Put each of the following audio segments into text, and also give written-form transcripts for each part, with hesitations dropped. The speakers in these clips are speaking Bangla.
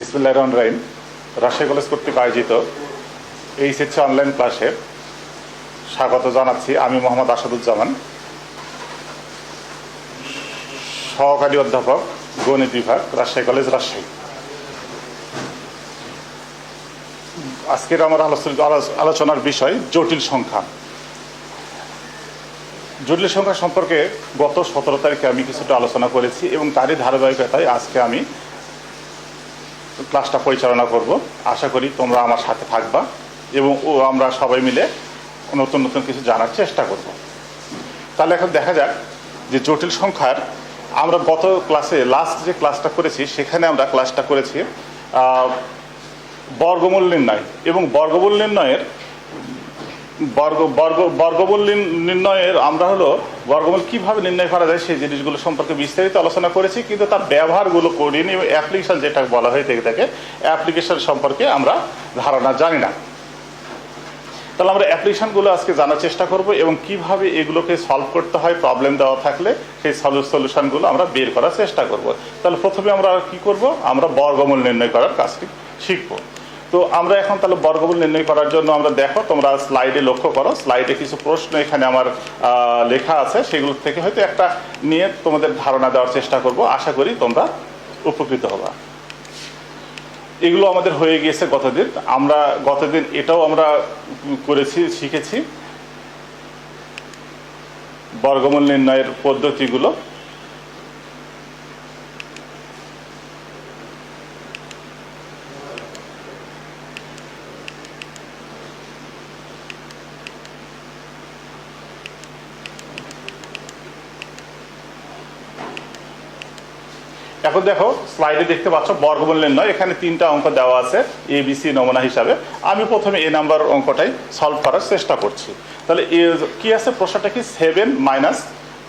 বিসমিল্লাহির রহমানির রহিম। রাজশাহী কলেজ কর্তৃক আয়োজিত এইচএসসি অনলাইন ক্লাসে স্বাগত জানাচ্ছি। আমি মোহাম্মদ আসাদুজ্জামান, সহকারী অধ্যাপক, গণিত বিভাগ, রাজশাহী কলেজ, রাজশাহী। আজকের আমার আলোচনার বিষয় জটিল সংখ্যা। জটিল সংখ্যা সম্পর্কে গত 17 তারিখে আমি কিছুটা আলোচনা করেছি এবং তারই ধারাবাহিকতায় আজকে আমি ক্লাসটা পরিচালনা করব। আশা করি তোমরা আমার সাথে থাকবা এবং আমরা সবাই মিলে নতুন নতুন কিছু জানার চেষ্টা করব। তাহলে এখন দেখা যাক যে জটিল সংখ্যার আমরা গত ক্লাসে লাস্ট যে ক্লাসটা করেছি সেখানে আমরা ক্লাসটা করেছি বর্গমূল নির্ণয় এবং বর্গমূল নির্ণয়ের আমরা বর্গমূল কিভাবে নির্ণয় করা যায় সেই জিনিসগুলো সম্পর্কে বিস্তারিত আলোচনা করেছি, কিন্তু তার ব্যবহারগুলো করিনি। অ্যাপ্লিকেশন যেটা বলা হয়ে থাকে অ্যাপ্লিকেশন সম্পর্কে আমরা ধারণা জানি না। তাহলে আমরা অ্যাপ্লিকেশনগুলো আজকে জানার চেষ্টা করব এবং কিভাবে এগুলোকে সলভ করতে হয়। প্রবলেম দেওয়া থাকলে সেই সলিউশনগুলো আমরা বের করার চেষ্টা করব। তাহলে প্রথমে আমরা কি করব, আমরা বর্গমূল নির্ণয় করার কাজটি শিখব। তো আমরা এখন তাহলে বর্গমূল নির্ণয় করার জন্য আমরা দেখো, তোমরা স্লাইডে লক্ষ্য করো, স্লাইডে কিছু প্রশ্ন এখানে আমার লেখা আছে, সেগুলো থেকে হয়তো একটা নিয়ে তোমাদের ধারণা দেওয়ার চেষ্টা করব। আশা করি তোমরা উপকৃত হবা। এগুলো আমাদের হয়ে গিয়েছে গতদিন। আমরা গতদিন এটাও আমরা করেছি, শিখেছি বর্গমূল নির্ণয়ের পদ্ধতিগুলো। এখন দেখো স্লাইডে দেখতে পাচ্ছ বর্গমূল নির্ণয়। এখানে 3টা অঙ্ক দেওয়া আছে ABC নমুনা হিসাবে। আমি প্রথমে এ নাম্বার অঙ্কটাই সলভ করার চেষ্টা করছি। তাহলে কি আছে, প্রশ্নটা কি 7 -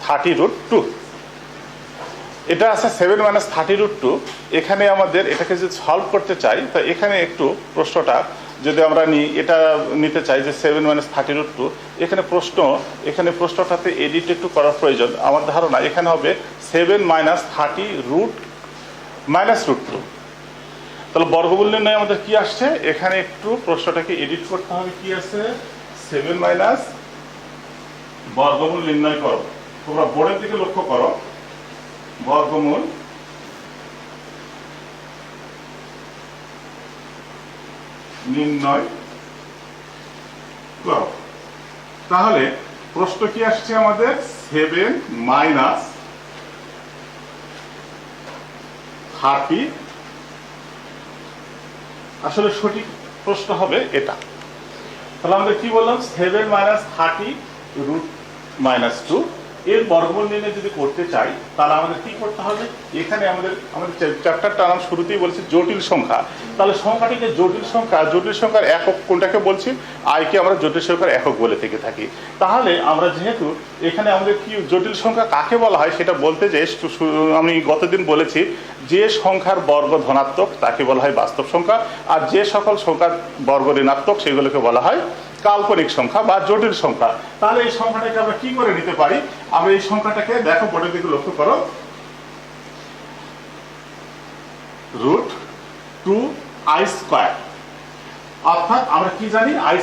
30√2। এটা আছে 7 - 30√2। এখানে আমাদের এটাকে যদি সলভ করতে চাই, তা এখানে একটু প্রশ্নটা যদি আমরা এটা নিতে চাই যে 7 - 30√2, এখানে প্রশ্নটাতে এডিট একটু করার প্রয়োজন। আমার ধারণা এখানে হবে 7 - 30√-√2। তাহলে বর্গমূল নির্ণয় আমাদের কি আসছে, এখানে একটু প্রশ্নটাকে এডিট করতে হবে। কি আছে, 7 - বর্গমূল নির্ণয় করো। তোমরা বোর্ডের দিকে লক্ষ্য করো, বর্গমূল নির্ণয় করো। তাহলে প্রশ্ন কি আসছে আমাদের, 7 - 30। আসলে সঠিক প্রশ্ন হবে এটা। তাহলে আমরা কি বললাম, 7 - 30√-2 এর বর্গমূল নির্ণয় যদি করতে চাই তাহলে আমাদের কি করতে হবে, এখানে আমাদের চ্যাপ্টারটা নাম শুরুতেই বলছি জটিল সংখ্যা। তাহলে সংখ্যাটিকে জটিল সংখ্যার একক কোনটাকে বলছি, আইকে আমরা জটিল সংখ্যার একক বলে থেকে থাকি। তাহলে আমরা যেহেতু এখানে আমাদের কি জটিল সংখ্যা কাকে বলা হয় সেটা বলতে যে আমি গতদিন বলেছি, যে সংখ্যার বর্গ ধনাত্মক তাকে বলা হয় বাস্তব সংখ্যা, আর যে সকল সংখ্যার বর্গ ঋণাত্মক সেগুলোকে বলা হয় কাল্পনিক সংখ্যা বা জটিল সংখ্যা। তাহলে এই সংখ্যাটাকে আমরা কি করে নিতে পারি, আমরা এই সংখ্যাটাকে দেখো বোর্ডের দিকে লক্ষ্য করো, √2i²। অর্থাৎ আমরা কি জানি, i²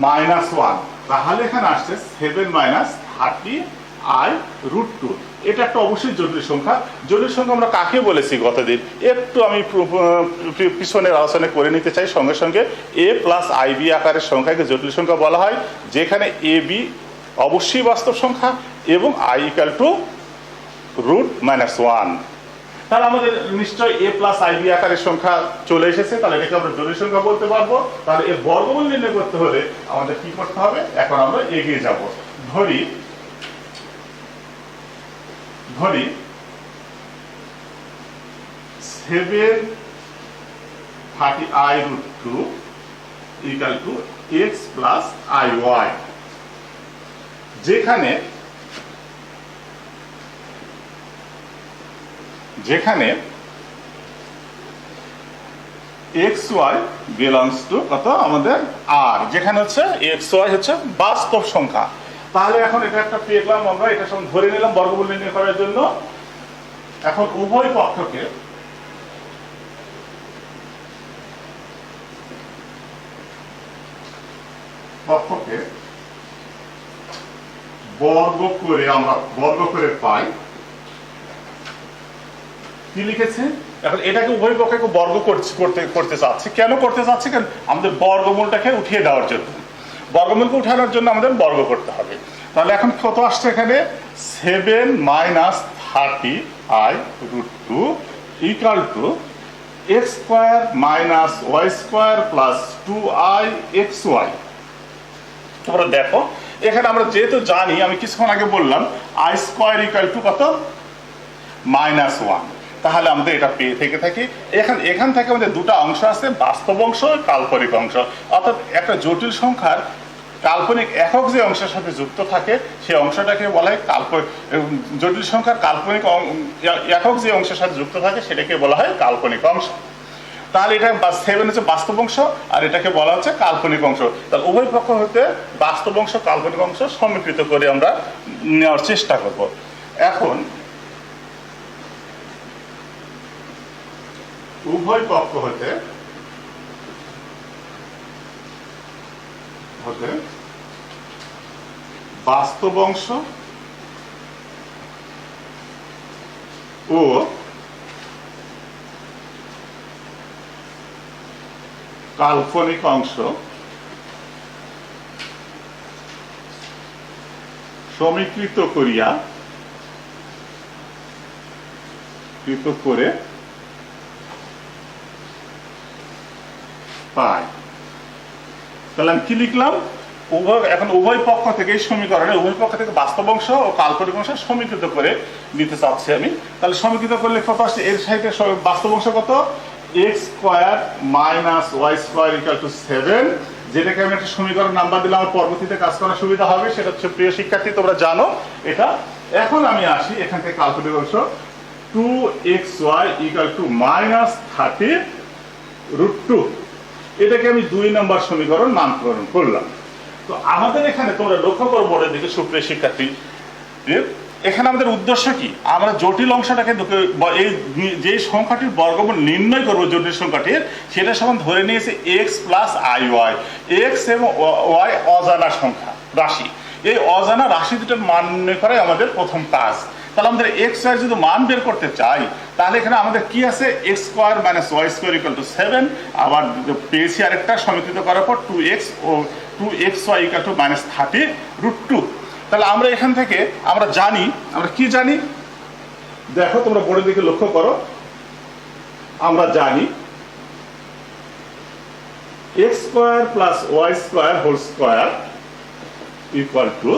-1। তাহলে এখানে আসছে 7 - 30i√2। এটা একটা অবশ্যই জটিল সংখ্যা। জটিল সংখ্যা আমরা কাকে বলেছি গতদিন, একটু আমি পিছনের আলোচনা করে নিতে চাই সঙ্গে সঙ্গে। a+ib আকারের সংখ্যাকে জটিল সংখ্যা বলা হয়, যেখানে ab অবশ্যই বাস্তব সংখ্যা এবং i √-1। তাহলে আমাদের নিশ্চয় a+ib আকারের সংখ্যা চলে এসেছে। তাহলে এটাকে আমরা জটিল সংখ্যা বলতে পারবো। তাহলে এর বর্গমূল নির্ণয় করতে হলে আমাদের কি করতে হবে, এখন আমরা এগিয়ে যাব। ধরি 7 - 30i√2 = x + iy। যেখানে xy belongs to কত আমাদের r, যেখানে হচ্ছে xy হচ্ছে বাস্তব সংখ্যা। তাহলে এখন এটা একটা পেলাম আমরা, এটা সব ধরে নিলাম বর্গমূল নির্ণয় করার জন্য। এখন উভয় পক্ষকে পক্ষকে বর্গ করে আমরা বর্গ করে পাই। কি লিখেছে? এখন এটাকে উভয় পক্ষকে বর্গ করতে চাচ্ছে। কেন করতে চাচ্ছে? কেন আমাদের বর্গমূলটাকে উঠিয়ে দেওয়ার জন্য। বর্গমূলকে উঠানোর জন্য আমাদের বর্গ করতে হবে। তাহলে এখন কত আসছে এখানে? 7 - 30i√2 equal to x square minus y square plus 2i(xy)। তোমরা দেখো এখানে আমরা যেহেতু জানি, আমি কিছুক্ষণ আগে বললাম i স্কয়ার ইকুয়াল টু কত? -1। তাহলে আমাদের এটা পেয়ে থেকে থাকি। এখান থেকে আমাদের দুটো অংশ আছে, বাস্তব অংশ, কাল্পনিক অংশ। অর্থাৎ একটা জটিল সংখ্যার কাল্পনিক একক যে অংশের সাথে যুক্ত থাকে সেই অংশটাকে বলা হয় জটিল সংখ্যার কাল্পনিক একক যে অংশের সাথে যুক্ত থাকে সেটাকে বলা হয় কাল্পনিক অংশ। তাহলে এটা 7 হচ্ছে বাস্তব অংশ আর এটাকে বলা হচ্ছে কাল্পনিক অংশ। তাহলে উভয় পক্ষ হতে বাস্তব অংশ কাল্পনিক অংশ সমীকৃত করে আমরা নেওয়ার চেষ্টা করব। এখন উভয় পক্ষ হতে বাস্তব অংশ ও কাল্পনিক অংশ সমীকৃত করে পাই। তাহলে আমি কি লিখলাম? এখন উভয় পক্ষ থেকে এই সমীকরণে উভয় পক্ষ থেকে বাস্তব অংশ ও কাল্পনিক অংশ সমীকৃত করে নিতে চাচ্ছি আমি। তাহলে সমীকৃত করলে কত আসছে? এর সাথে বাস্তব অংশ কত? x square minus y square equal two 7, যেটাকে আমি একটা সমীকরণ নাম্বার দিলে আমার পরবর্তীতে কাজ করার সুবিধা হবে। সেটা হচ্ছে, প্রিয় শিক্ষার্থী তোমরা জানো এটা। এখন আমি আসি এখান থেকে কাল্পনিক অংশ 2xy ইকুয়াল টু -30√2। এটাকে আমি 2 নম্বর সমীকরণ নামকরণ করলাম। তো আমাদের এখানে তোমরা লক্ষ্য করো বোর্ডের দিকে সুপ্রিয় শিক্ষার্থী, এখানে আমাদের উদ্দেশ্য কি? আমরা জটিল অংশটাকে এই যে সংখ্যাটির বর্গমূল নির্ণয় করবো জটিল সংখ্যাটির, সেটা সমান ধরে নিয়েছে x প্লাস iy। x এবং y অজানা সংখ্যা রাশি। এই অজানা রাশি দুটোর মান নির্ণয় করাই আমাদের প্রথম কাজ। তাহলে আমাদের x y যদি মান বের করতে চাই তাহলে এখানে আমাদের কি আছে? x square minus y square equal two 7। আবার পেয়েছি আরেকটা সমীকৃত করার পর 2x O 2xy equal to -30√2। তাহলে আমরা এখান থেকে আমরা জানি, আমরা কি জানি? দেখো তোমরা বোর্ডের দিকে লক্ষ্য করো। আমরা জানি x square plus y square whole square equal to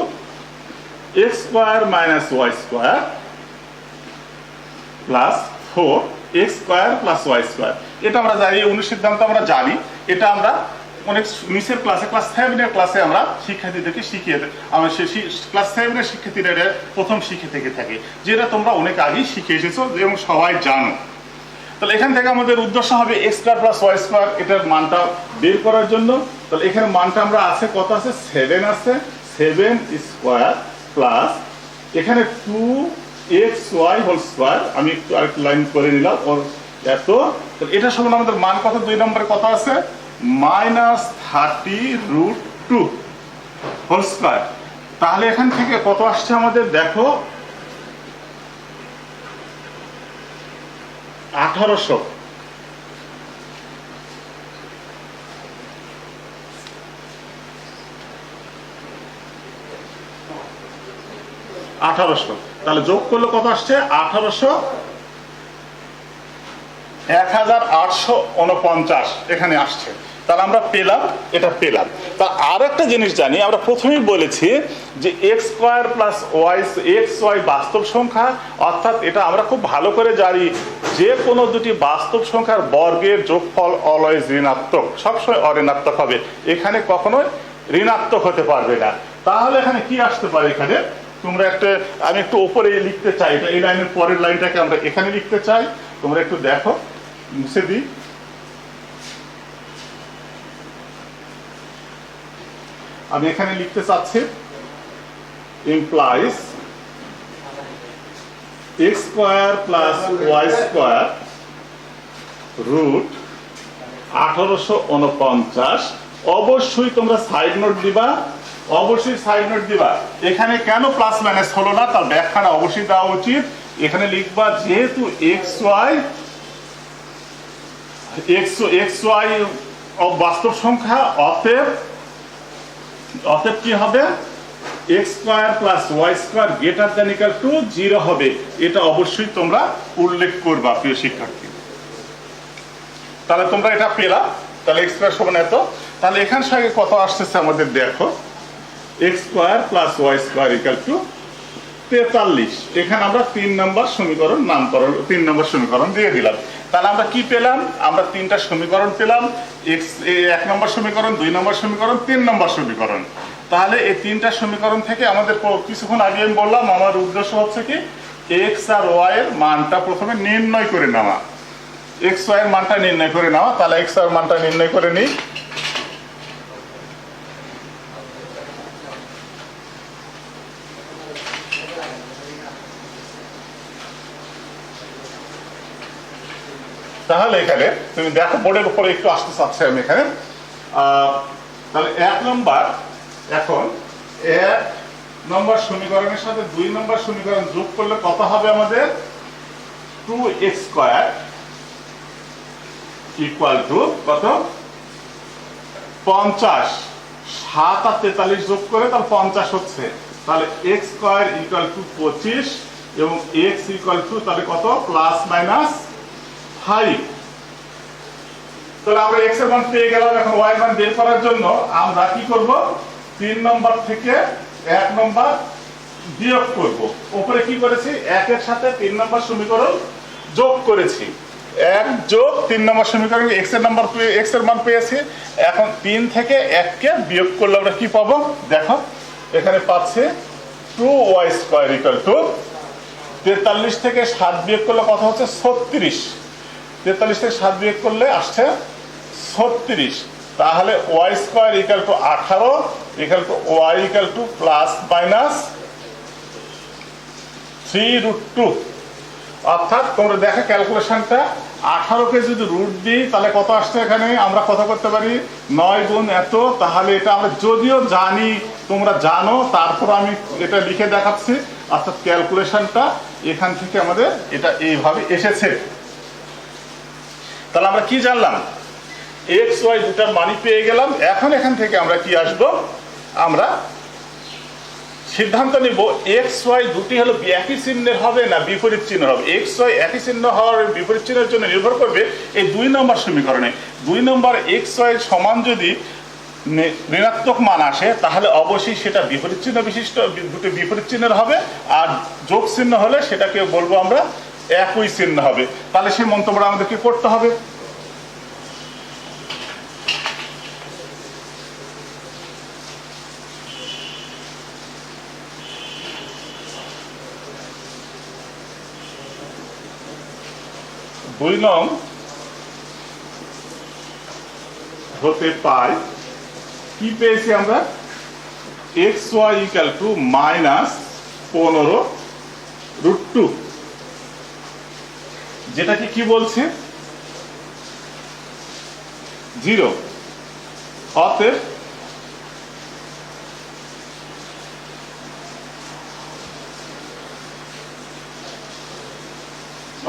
x square minus y square plus 4x square plus y square. এটা আমরা জানি, অনুসিদ্ধান্ত আমরা জানি। এটা আমরা অনেক নিচের ক্লাসে, ক্লাস 7 এর ক্লাসে আমরা শিক্ষার্থীদেরকে শিখিয়ে আমরা ক্লাস 7 এর শিক্ষার্থীরা প্রথম শিখে থেকে থাকে, যেটা তোমরা অনেক আগেই শিখে এসেছো এবং সবাই জানো। তাহলে এখান থেকে আমাদের উদ্দেশ্য হবে x square plus y square এটার মানটা বের করার জন্য। তাহলে এখানে মানটা আমরা আছে কত আছে? 7 আছে। 7 স্কয়ার প্লাস এখানে 2xy হোল স্কয়ার, আমি একটু আরেকটু লাইন করে নিলাম ওর এত। এটা সমান আমাদের মান কত? 2 নম্বরে কত আছে? -30√2 হোল স্কয়ার। তাহলে এখান থেকে কত আসছে আমাদের? দেখো 1800। তাহলে যোগ করলে কত আসছে? 1800 1849 এখানে আসছে। তাহলে আমরা পেলাম, এটা পেলাম। তার আর একটা জিনিস জানি, আমরা প্রথমেই বলেছি যে x স্কয়ার প্লাস y বাস্তব সংখ্যা, অর্থাৎ এটা আমরা খুব ভালো করে জানি যে কোনো দুটি বাস্তব সংখ্যার বর্গের যোগফল অলওয়েজ ঋণাত্মক, সবসময় অঋণাত্মক হবে। এখানে কখনোই ঋণাত্মক হতে পারবে না। তাহলে এখানে কি আসতে পারে? এখানে তোমরা আমি একটু উপরে লিখতে চাই, এই লাইনের পরের লাইনটাকে আমরা এখানে লিখতে চাই। তোমরা একটু দেখো, মুছে দিই। আমি এখানে লিখতে চাচ্ছি implies x square plus y square √1849 অবশ্যই তোমরা সাইড নোট দিবা, অবশ্যই সাইড নোট দিবা। এখানে কেন প্লাস মাইনাস হলো না তার ব্যাখ্যাটা অবশ্যই দেওয়া উচিত। এখানে লিখবা যেহেতু এক্স ওয়াই বাস্তব সংখ্যা, অতএব কি হবে, x square plus y square greater than equal to 0 হবে। এটা অবশ্যই তোমরা উল্লেখ করবা প্রিয় শিক্ষার্থী। তাহলে তোমরা এটা পেলা, তাহলে এক্স স্কয়ার সমান এত। তাহলে এখান সঙ্গে কত আসতেছে আমাদের দেখো, x square plus y square equal to 43। এখানে আমরা 3 নম্বর সমীকরণ নামকরণ 3 নম্বর সমীকরণ দিয়ে দিলাম। তাহলে আমরা কি পেলাম, আমরা 3টা সমীকরণ পেলাম, এক্স 1 নম্বর সমীকরণ, 2 নম্বর সমীকরণ, 3 নম্বর সমীকরণ। তাহলে এই 3টা সমীকরণ থেকে আমাদের কিছুক্ষণ আগে আমি বললাম আমার উদ্দেশ্য হচ্ছে কি এক্স আর ওয়াই এর মানটা প্রথমে নির্ণয় করে নেওয়া, এক্স ওয়াই এর মানটা নির্ণয় করে নেওয়া। তাহলে এক্স ওয়াই এর মানটা নির্ণয় করে নিই। তাহলে এখানে তুমি দেখো বোর্ডের উপরে একটু আসতে চাচ্ছি আমি এখানে। তাহলে 1 নম্বর, এখন 1 নম্বর সমীকরণের সাথে 2 নম্বর সমীকরণ যোগ করলে কত হবে আমাদের, 2x স্কয়ার ইকুয়াল টু কত, 50। 7 আর 43 যোগ করে তাহলে 50 হচ্ছে। তাহলে x স্কয়ার ইকুয়াল টু 25 এবং x ইকুয়াল টু তাহলে কত, প্লাস মাইনাস 5। তাহলে আমরা x এর মান পেয়ে গেলাম। এখন y এর মান বের করার জন্য আমরা কি করব, 3 নম্বর থেকে 1 নম্বর বিয়োগ করব। উপরে কি করেছি, 1 এর সাথে 3 নম্বর সমীকরণ যোগ করেছি। 1 যোগ 3 নম্বর সমীকরণ x এর নাম্বার x এর মান পেয়েছি। এখন 3 থেকে 1 কে বিয়োগ করলে আমরা কি পাবো, দেখো এখানে পাচ্ছি 2y স্কয়ার ইকুয়াল টু 43 থেকে 7 বিয়োগ করলে কত হচ্ছে, 36। 43 থেকে 7 বিয়োগ করলে আসছে 36। তাহলে y square equal to 18 equal to y equal to plus minus 3√2। অর্থাৎ তোমরা দেখো ক্যালকুলেশনটা, 18 কে যদি রুট দিই তাহলে কত আসছে, এখানে আমরা কত করতে পারি, 9 গুণ এত। তাহলে এটা আমরা যদিও জানি, তোমরা জানো, তারপর আমি এটা লিখে দেখাচ্ছি। অর্থাৎ ক্যালকুলেশনটা এখান থেকে আমাদের এটা এইভাবে এসেছে। তাহলে আমরা কি জানলাম, এক্স ওয়াই দুটার মানই পেয়ে গেলাম। এখন এখান থেকে আমরা কি আসবো, আমরা সিদ্ধান্ত নিব এক্স ওয়াই দুটি হলো একই চিহ্নের হবে না বিপরীত চিহ্ন হবে। এক্স ওয়াই একই চিহ্ন হওয়ার বিপরীত চিহ্নের জন্য নির্ভর করবে এই 2 নম্বর সমীকরণে। 2 নম্বর এক্স ওয়াই সমান যদি ঋণাত্মক মান আসে তাহলে অবশ্যই সেটা বিপরীত চিহ্ন বিশিষ্ট, দুটি বিপরীত চিহ্নের হবে। আর যোগ চিহ্ন হলে সেটাকে বলবো আমরা একই চিহ্ন হবে। তাহলে সেই মন্তব্যটা আমাদেরকে করতে হবে। দুই নং হতে পাই কি পেয়েছি আমরা, x y equal to minus 15√2, যেটাকে কি বলছে, 0।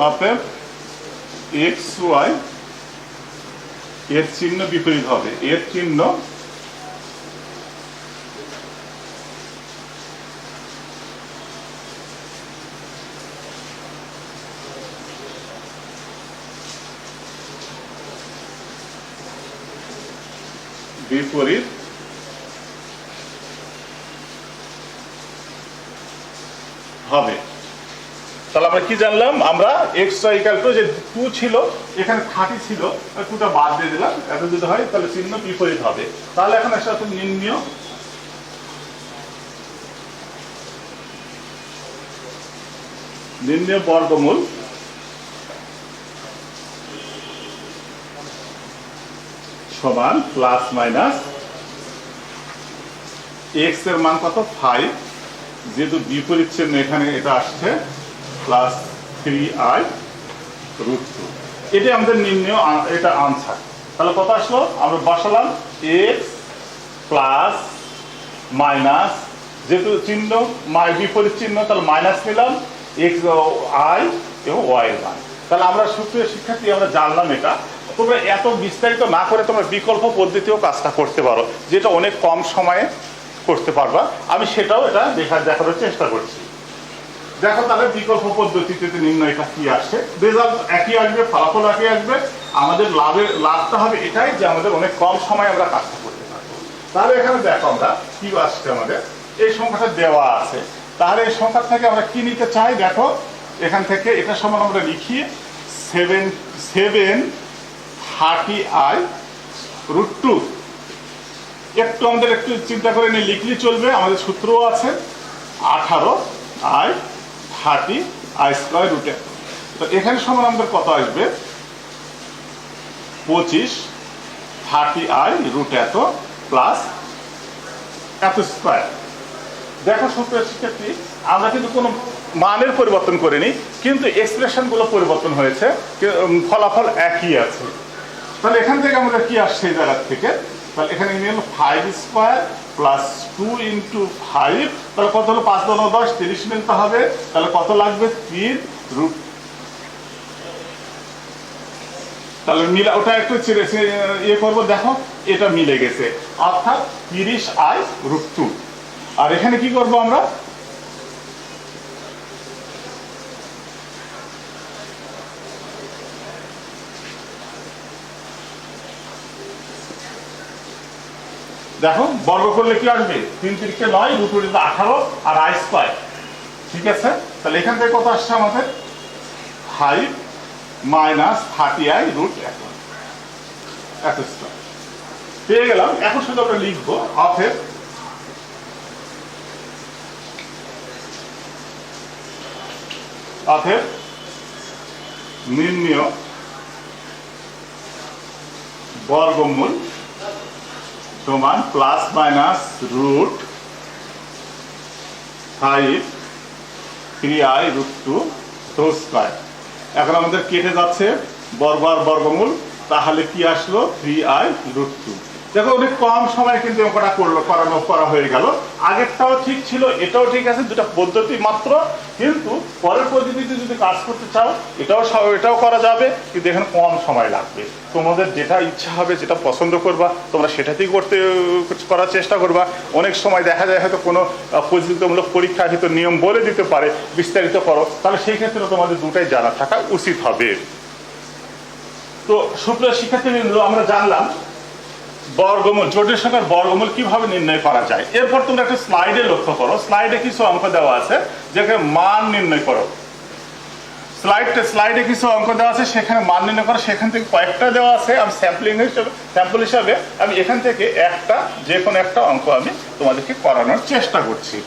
অতএব এক্স ওয়াই এর চিহ্ন বিপরীত হবে, এর চিহ্ন বিপরীত হবে। তাহলে আমরা কি জানলাম, আমরা এক্স ওয়াই ইকুয়াল টু যে 2 ছিল, এখানে 30 ছিল, 2টা বাদ দিয়ে দিলাম। এত যদি হয় তাহলে চিহ্ন বিপরীত হবে। তাহলে এখন একসাথে নির্ণয় বর্গমূল সমান প্লাস মাইনাস এক্স এর মান কত, 5, যেহেতু বিপরীত চিহ্ন এখানে এটা আসছে +3i√2। এটা আমাদের নির্ণয়, এটা আনসার। তাহলে কত আসলো? আমরা বসালাম এক্স প্লাস মাইনাস, যেহেতু চিহ্ন বিপরীত চিহ্ন তাহলে মাইনাস নিলাম এক্স আই এবং ওয়াই এর মান। তাহলে আমরা সুপ্রিয় শিক্ষার্থী আমরা জানলাম এটা। তোমরা এত বিস্তারিত না করে তোমরা বিকল্প পদ্ধতিও কাজটা করতে পারো, যেটা অনেক কম সময়ে করতে পারবা। আমি সেটাও এটা দেখানোর চেষ্টা করছি। দেখো তাহলে বিকল্প পদ্ধতিতে নির্ণয়টা কি আসে, রেজাল্ট একই আসবে, ফলাফল একই আসবে। আমাদের লাভটা হবে এটাই যে আমাদের অনেক কম সময়ে আমরা কাজটা করতে পারবো। তাহলে এখানে দেখো আমরা কি আসছে, আমাদের এই সংখ্যাটা দেওয়া আছে। তাহলে এই সংখ্যা থেকে আমরা কি নিতে চাই, দেখো এখান থেকে এটা সমান আমরা লিখি 730i√2। একটু আমাদের একটু চিন্তা করে নিয়ে লিখলে চলবে, আমাদের সূত্রও আছে 18i30i²। তো এখানে সমান আমাদের কত আসবে 25 30i√এত প্লাস এত স্কোয়ার। দেখো সুপ্রিয় শিক্ষার্থী, আমরা কিন্তু কোনো মানের পরিবর্তন করিনি, কিন্তু এক্সপ্রেশনগুলো পরিবর্তন হয়েছে, ফলাফল একই আছে। তাহলে এখান থেকে আমাদের কি আসছে এই জায়গা থেকে, তাহলে এখানে নিয়ে 5² প্লাস 2 × 5, তাহলে কত হলো 5 × 10 30 মিলতে হবে। তাহলে কত লাগবে 3 √ তাহলে মিলা ওটা একটু ইয়ে করবো, দেখো এটা মিলে গেছে, অর্থাৎ 30i√2। আর এখানে কি করব আমরা, দেখো বর্গ করলে কি আসবে 3 × 3 = 9, √2 = 18 আর i²। ঠিক আছে, তাহলে এখান থেকে কত আসছে আমাদের 5 - 30i√1 পেয়ে গেলাম। এখন শুধু আমরা লিখবো অতএব নির্ণেয় বর্গমূল সমান ±√5 3i√2²। এখন আমাদের কেটে যাচ্ছে বর্গ আর বর্গমূল, তাহলে কি আসলো 3i√2। দেখো অনেক কম সময় কিন্তু অঙ্কটা করা হয়ে গেল। আগেরটাও ঠিক ছিল, এটাও ঠিক আছে, দুটা পদ্ধতি মাত্র। কিন্তু পরের পদ্ধতিতে যদি কাজ করতে চাও এটাও করা যাবে, কিন্তু এখানে কম সময় লাগবে। তোমাদের যেটা ইচ্ছা হবে, যেটা পছন্দ করবা তোমরা সেটাতেই করার চেষ্টা করবা। অনেক সময় দেখা যায় হয়তো কোনো প্রতিযোগিতামূলক পরীক্ষা হয়তো নিয়ম বলে দিতে পারে বিস্তারিত করো, তাহলে সেই ক্ষেত্রে তোমাদের দুটাই জানা থাকা উচিত হবে। তো সুপ্রিয় শিক্ষার্থীবৃন্দ, আমরা জানলাম বর্গমূল, জটিল সংখ্যার বর্গমূল কিভাবে নির্ণয় করা যায়। এরপর তোমরা একটা স্লাইডে লক্ষ্য করো, স্লাইডে কিছু অঙ্ক দেওয়া আছে যেখানে মান নির্ণয় করো। স্লাইডে কিছু অঙ্ক দেওয়া আছে, সেখানে মান নির্ণয় করো। সেখান থেকে কয়েকটা দেওয়া আছে, আমি স্যাম্পল হিসাবে আমি এখান থেকে যে কোনো একটা অঙ্ক আমি তোমাদেরকে করানোর চেষ্টা করছি।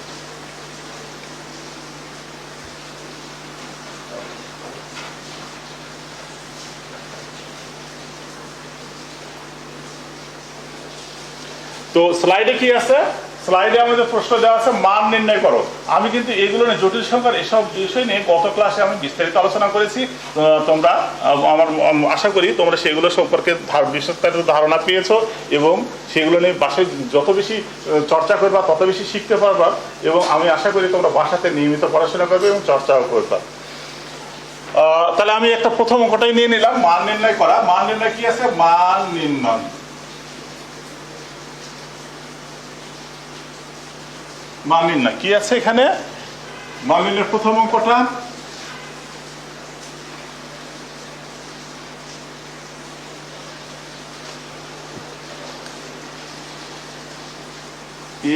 তো স্লাইডে কি আছে, স্লাইডে আমাদের প্রশ্ন দেওয়া আছে মান নির্ণয় করো। আমি কিন্তু এগুলো নিয়ে জটিল সংখ্যার এসব বিষয় নিয়ে গত ক্লাসে আমি বিস্তারিত আলোচনা করেছি। তোমরা আমার আশা করি তোমরা সেগুলো সম্পর্কে বিস্তারিত ধারণা পেয়েছো, এবং সেগুলো নিয়ে বাসায় যত বেশি চর্চা করবা তত বেশি শিখতে পারবা। এবং আমি আশা করি তোমরা বাসাতে নিয়মিত পড়াশোনা করবে এবং চর্চাও করবা। তাহলে আমি একটা প্রথম অঙ্কটাই নিয়ে নিলাম, মান নির্ণয় করা। মান নির্ণয় কি আছে, মান নির্ণয় কি আছে এখানে। মান নির্ণয়ের প্রথম অঙ্কটা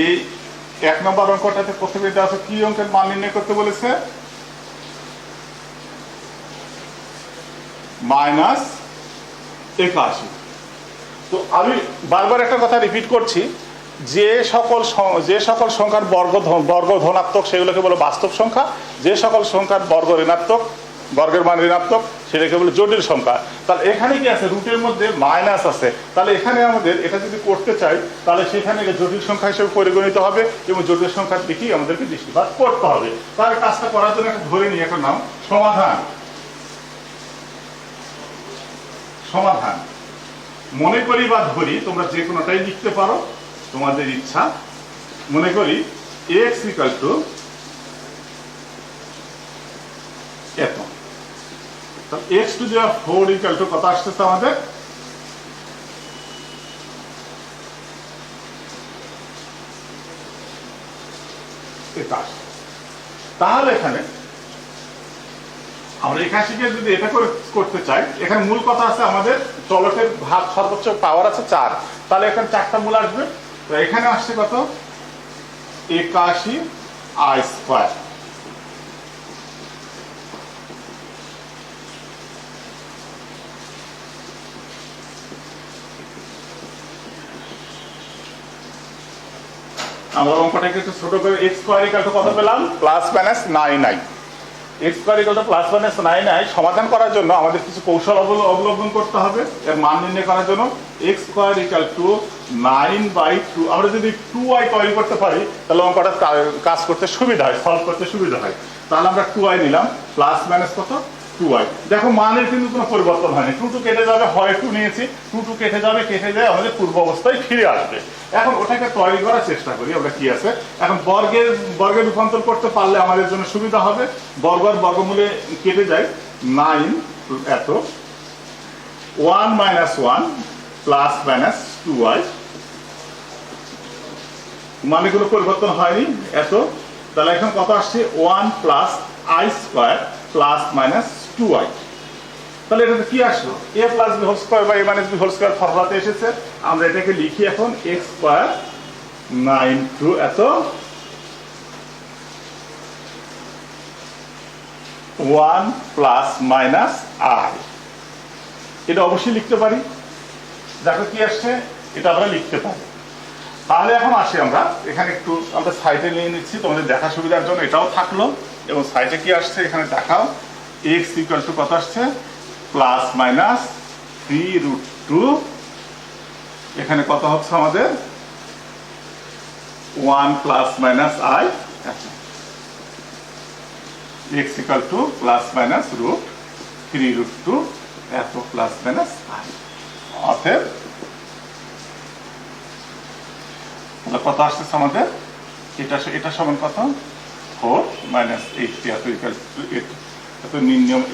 এই 1 নম্বর অঙ্কটাতে প্রথমে দেওয়া আছে কি অঙ্কের মান নির্ণয় করতে বলেছে, -81। তো আমি বারবার একটা কথা রিপিট করছি, যে সকল সংখ্যার বর্গ ধনাত্মক সেগুলোকে বলে বাস্তব সংখ্যা, যে সকল সংখ্যার বর্গের মান ঋণাত্মক সেটাকে বলে জটিল সংখ্যা। তাহলে এখানে কি আছে, রুটের মধ্যে মাইনাস আছে। তাহলে এখানে আমাদের এটা যদি করতে চাই তাহলে সেখানে এটা জটিল সংখ্যা হিসেবে পরিগণিত হবে, এবং জটিল সংখ্যার দিকেই আমাদেরকে দৃষ্টিপাত করতে হবে। তাহলে কাজটা করার জন্য একটা ধরে নিই, একটা নাম সমাধান। মনে করি বা ধরি, তোমরা যে কোনোটাই লিখতে পারো তোমাদের ইচ্ছা। মনে করি x ইকুয়াল টু এত, x to the power 4 equal to কত আসতেছে আমাদের? তাহলে এখানে আমরা 81 কে যদি এটা করতে চাই, এখানে মূল কথা আছে আমাদের চলকের ভাগ সর্বোচ্চ পাওয়ার আছে 4, তাহলে এখানে 4টা মূল আসবে। তো এখানে আসছে কত? 81 আই স্কয়ার। আমরা অঙ্কটাকে একটু ছোট করে x স্কয়ার ইকুয়াল টু কত পেলাম? Plus minus 9i। x square equal to plus minus 9i সমাধান করার জন্য আমাদের কিছু কৌশল অবলম্বন করতে হবে এর মান নির্ণয় করার জন্য। x square equal two 9/2। আমরা যদি 2i তৈরি করতে পারি তাহলে অঙ্কটা কাজ করতে সুবিধা হয়, সলভ করতে সুবিধা হয়। তাহলে আমরা 2i নিলাম, প্লাস মাইনাস কত? 2i। দেখো মানের কিন্তু কোনো পরিবর্তন হয়নি, 2 কেটে যাবে, হয় 2 নিয়েছি, 2 কেটে যাবে, কেটে যায়, আমাদের পূর্ব অবস্থায় ফিরে আসবে। এখন ওটাকে তৈরি করার চেষ্টা করি আমরা, কি আছে। এখন বর্গে রূপান্তর করতে পারলে আমাদের জন্য সুবিধা হবে। বর্গমূলে কেটে যায় 9 এত, 1 মাইনাস 1 প্লাস মাইনাস 2i, মানে কোনো পরিবর্তন হয়নি এত। তাহলে এখন কত আসছে? 1 plus i square plus minus 2i। তাহলে এটাতে কি আসলো? a plus b whole square বা a minus b whole square ফর্মুলাতে এসেছে। আমরা এটাকে লিখি এখন x স্কয়ার 9 টু এত 1 প্লাস মাইনাস i। এটা অবশ্যই লিখতে পারি। দেখো কি আসছে, এটা আমরা লিখতে পারি। তাহলে এখন আসি আমরা এখানে একটু আমরা সাইডে নিয়ে নিচ্ছি তোমাদের দেখা সুবিধার জন্য, এটাও থাকলো। এবং সাইডে কি আসছে এখানে দেখাও, x ইকুয়াল টু কত আসছে? Plus minus 3√2। এখানে কত হচ্ছে আমাদের? 1 plus minus i। x equal to plus minus √3√2 এত প্লাস মাইনাস i। অতএব কত আসছে আমাদের? এটা সমান কত? 4 মাইনাস 8 এত ইকুয়াল টু 8। এত নির্ণয়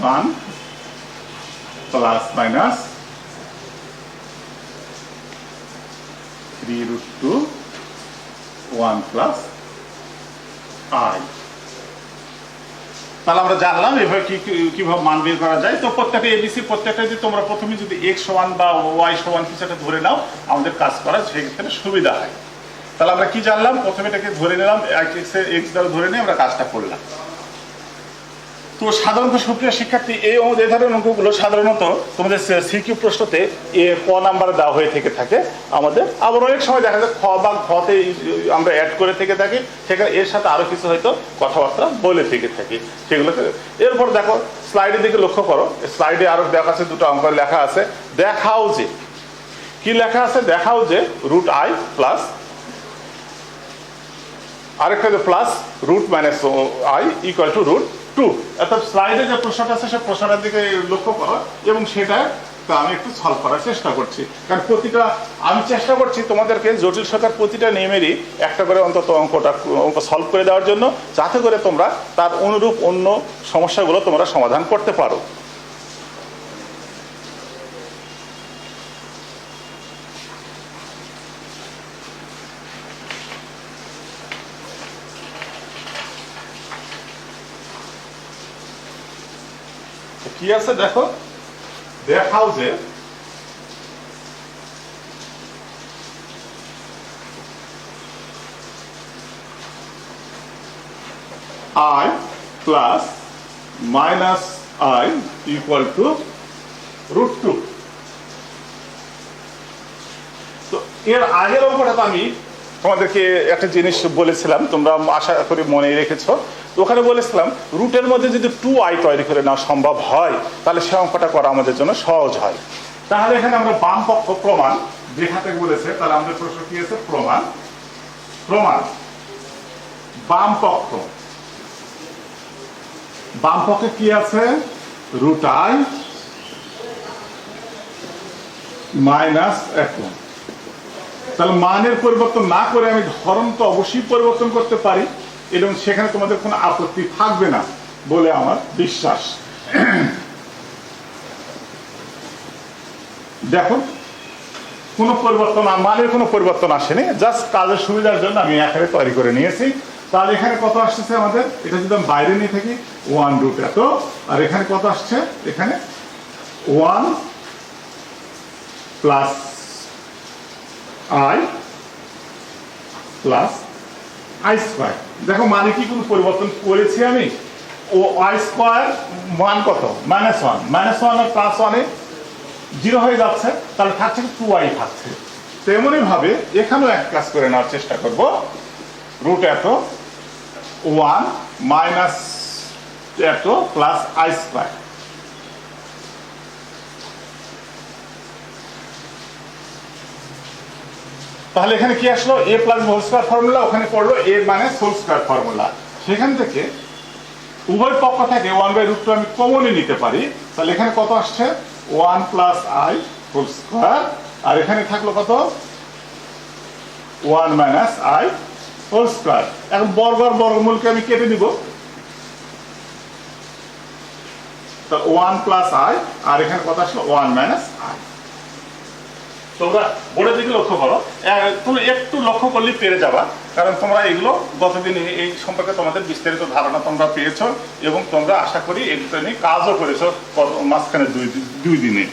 মান প্লাস মাইনাস 3√2 1 প্লাস i। তাহলে আমরা জানলাম এভাবে কিভাবে মান বের করা যায়। তো প্রত্যেকটা এবিসি প্রত্যেকটা যদি তোমরা প্রথমে যদি x সমান বা y সমান কিছু একটা ধরে নাও, আমাদের কাজ করা সেক্ষেত্রে সুবিধা হয়। তাহলে আমরা কি জানলাম? প্রথমে এটাকে ধরে নিলাম, x দ্বারা ধরে নিয়ে আমরা কাজটা করলাম। তো সাধারণত সুপ্রিয় শিক্ষার্থী, এই ধরনের অঙ্কগুলো সাধারণত তোমাদের সিকিউ প্রশ্নতে ক নাম্বার দেওয়া হয়ে থেকে থাকে আমাদের। আবার অনেক সময় দেখা যায় খ বা ঘতে আমরা অ্যাড করে থেকে থাকি, সেখানে এর সাথে আরো কিছু হয়তো কথাবার্তা বলে থেকে থাকি সেগুলোকে। এরপর দেখো স্লাইডের দিকে লক্ষ্য করো, স্লাইডে আরো দেখা আছে দুটো অঙ্ক লেখা আছে। দেখাও যে কি লেখা আছে? দেখাও যে √i প্লাস আরেকটা plus √ minus i equal to √2। অর্থাৎ স্লাইডে যে প্রশ্নটা আছে সে প্রশ্নটার দিকে লক্ষ্য করো এবং সেটা আমি একটু সলভ করার চেষ্টা করছি। কারণ আমি চেষ্টা করছি তোমাদেরকে জটিল সংখ্যার প্রতিটা নিয়মেরই একটা করে অন্তত অঙ্ক সলভ করে দেওয়ার জন্য, যাতে করে তোমরা তার অনুরূপ অন্য সমস্যাগুলো তোমরা সমাধান করতে পারো। কি আছে দেখো, দেখাও যে i plus minus i equal to √2। তো এর আগের অঙ্কটা আমি তোমাদেরকে একটা জিনিস বলেছিলাম, তোমরা আশা করি মনে রেখেছো। ওখানে বলেছিলাম রুটের মধ্যে যদি 2i তৈরি করে নেওয়া সম্ভব হয় তাহলে সে অঙ্কটা করা আমাদের জন্য সহজ হয়। তাহলে এখানে আমরা বাম পক্ষ প্রমাণ দেখাতে বলেছে, তাহলে আমাদের প্রশ্ন কি আছে? প্রমাণ বাম পক্ষ বাম পক্ষে কি আছে, রুট আই মাইনাস এত। তাহলে মানের পরিবর্তন না করে আমি ধরন তো অবশ্যই পরিবর্তন করতে পারি এবং সেখানে তোমাদের কোনো আপত্তি থাকবে না বলে আমার বিশ্বাস। দেখো কোনো পরিবর্তন, মানের কোনো পরিবর্তন আসেনি, জাস্ট কাজের সুবিধার জন্য আমি এখানে তৈরি করে নিয়েছি। তাহলে এখানে কত আসছে আমাদের, এটা যদি আমি বাইরে নিয়ে থাকি 1 রুট এত, আর এখানে কত আসছে, এখানে 1 plus I plus I square. দেখো মানে কি কোনো পরিবর্তন করেছি আমি, ও আই স্কোয়ার মান কত, -1, -1 আর +1 0 হয়ে যাচ্ছে, তাহলে থাকছে 2i থাকছে। তেমনি ভাবে এখানেও এক কাজ করে নেওয়ার চেষ্টা করব, রুট এত 1 মাইনাস এত প্লাস আই স্কোয়ার। তাহলে এখানে কি আসলো, a plus whole square formula, ওখানে পড়লো a minus whole square formula. সেখান থেকে উভয় পক্ষ থেকে 1/√2 আমি কমনই নিতে পারি। তাহলে এখানে কত আসছে, 1 প্লাস আই হোল স্কয়ার, আর এখানে থাকলো কত, 1 মাইনাস আই হোল স্কয়ার। এখন বর্গ আর বর্গমূলকে আমি কেটে দিব, তো 1 প্লাস আই, আর এখানে কত আসলো 1 মাইনাস আই। তোমরা বোর্ডের দিকে লক্ষ্য করো, তুমি একটু লক্ষ্য করলেই পেরে যাবা, কারণ তোমরা এগুলো গতদিন এই সম্পর্কে তোমাদের বিস্তারিত ধারণা তোমরা পেয়েছো এবং তোমরা আশা করি এগুলো নিয়ে কাজও করেছো মাঝখানে দুই দিনে।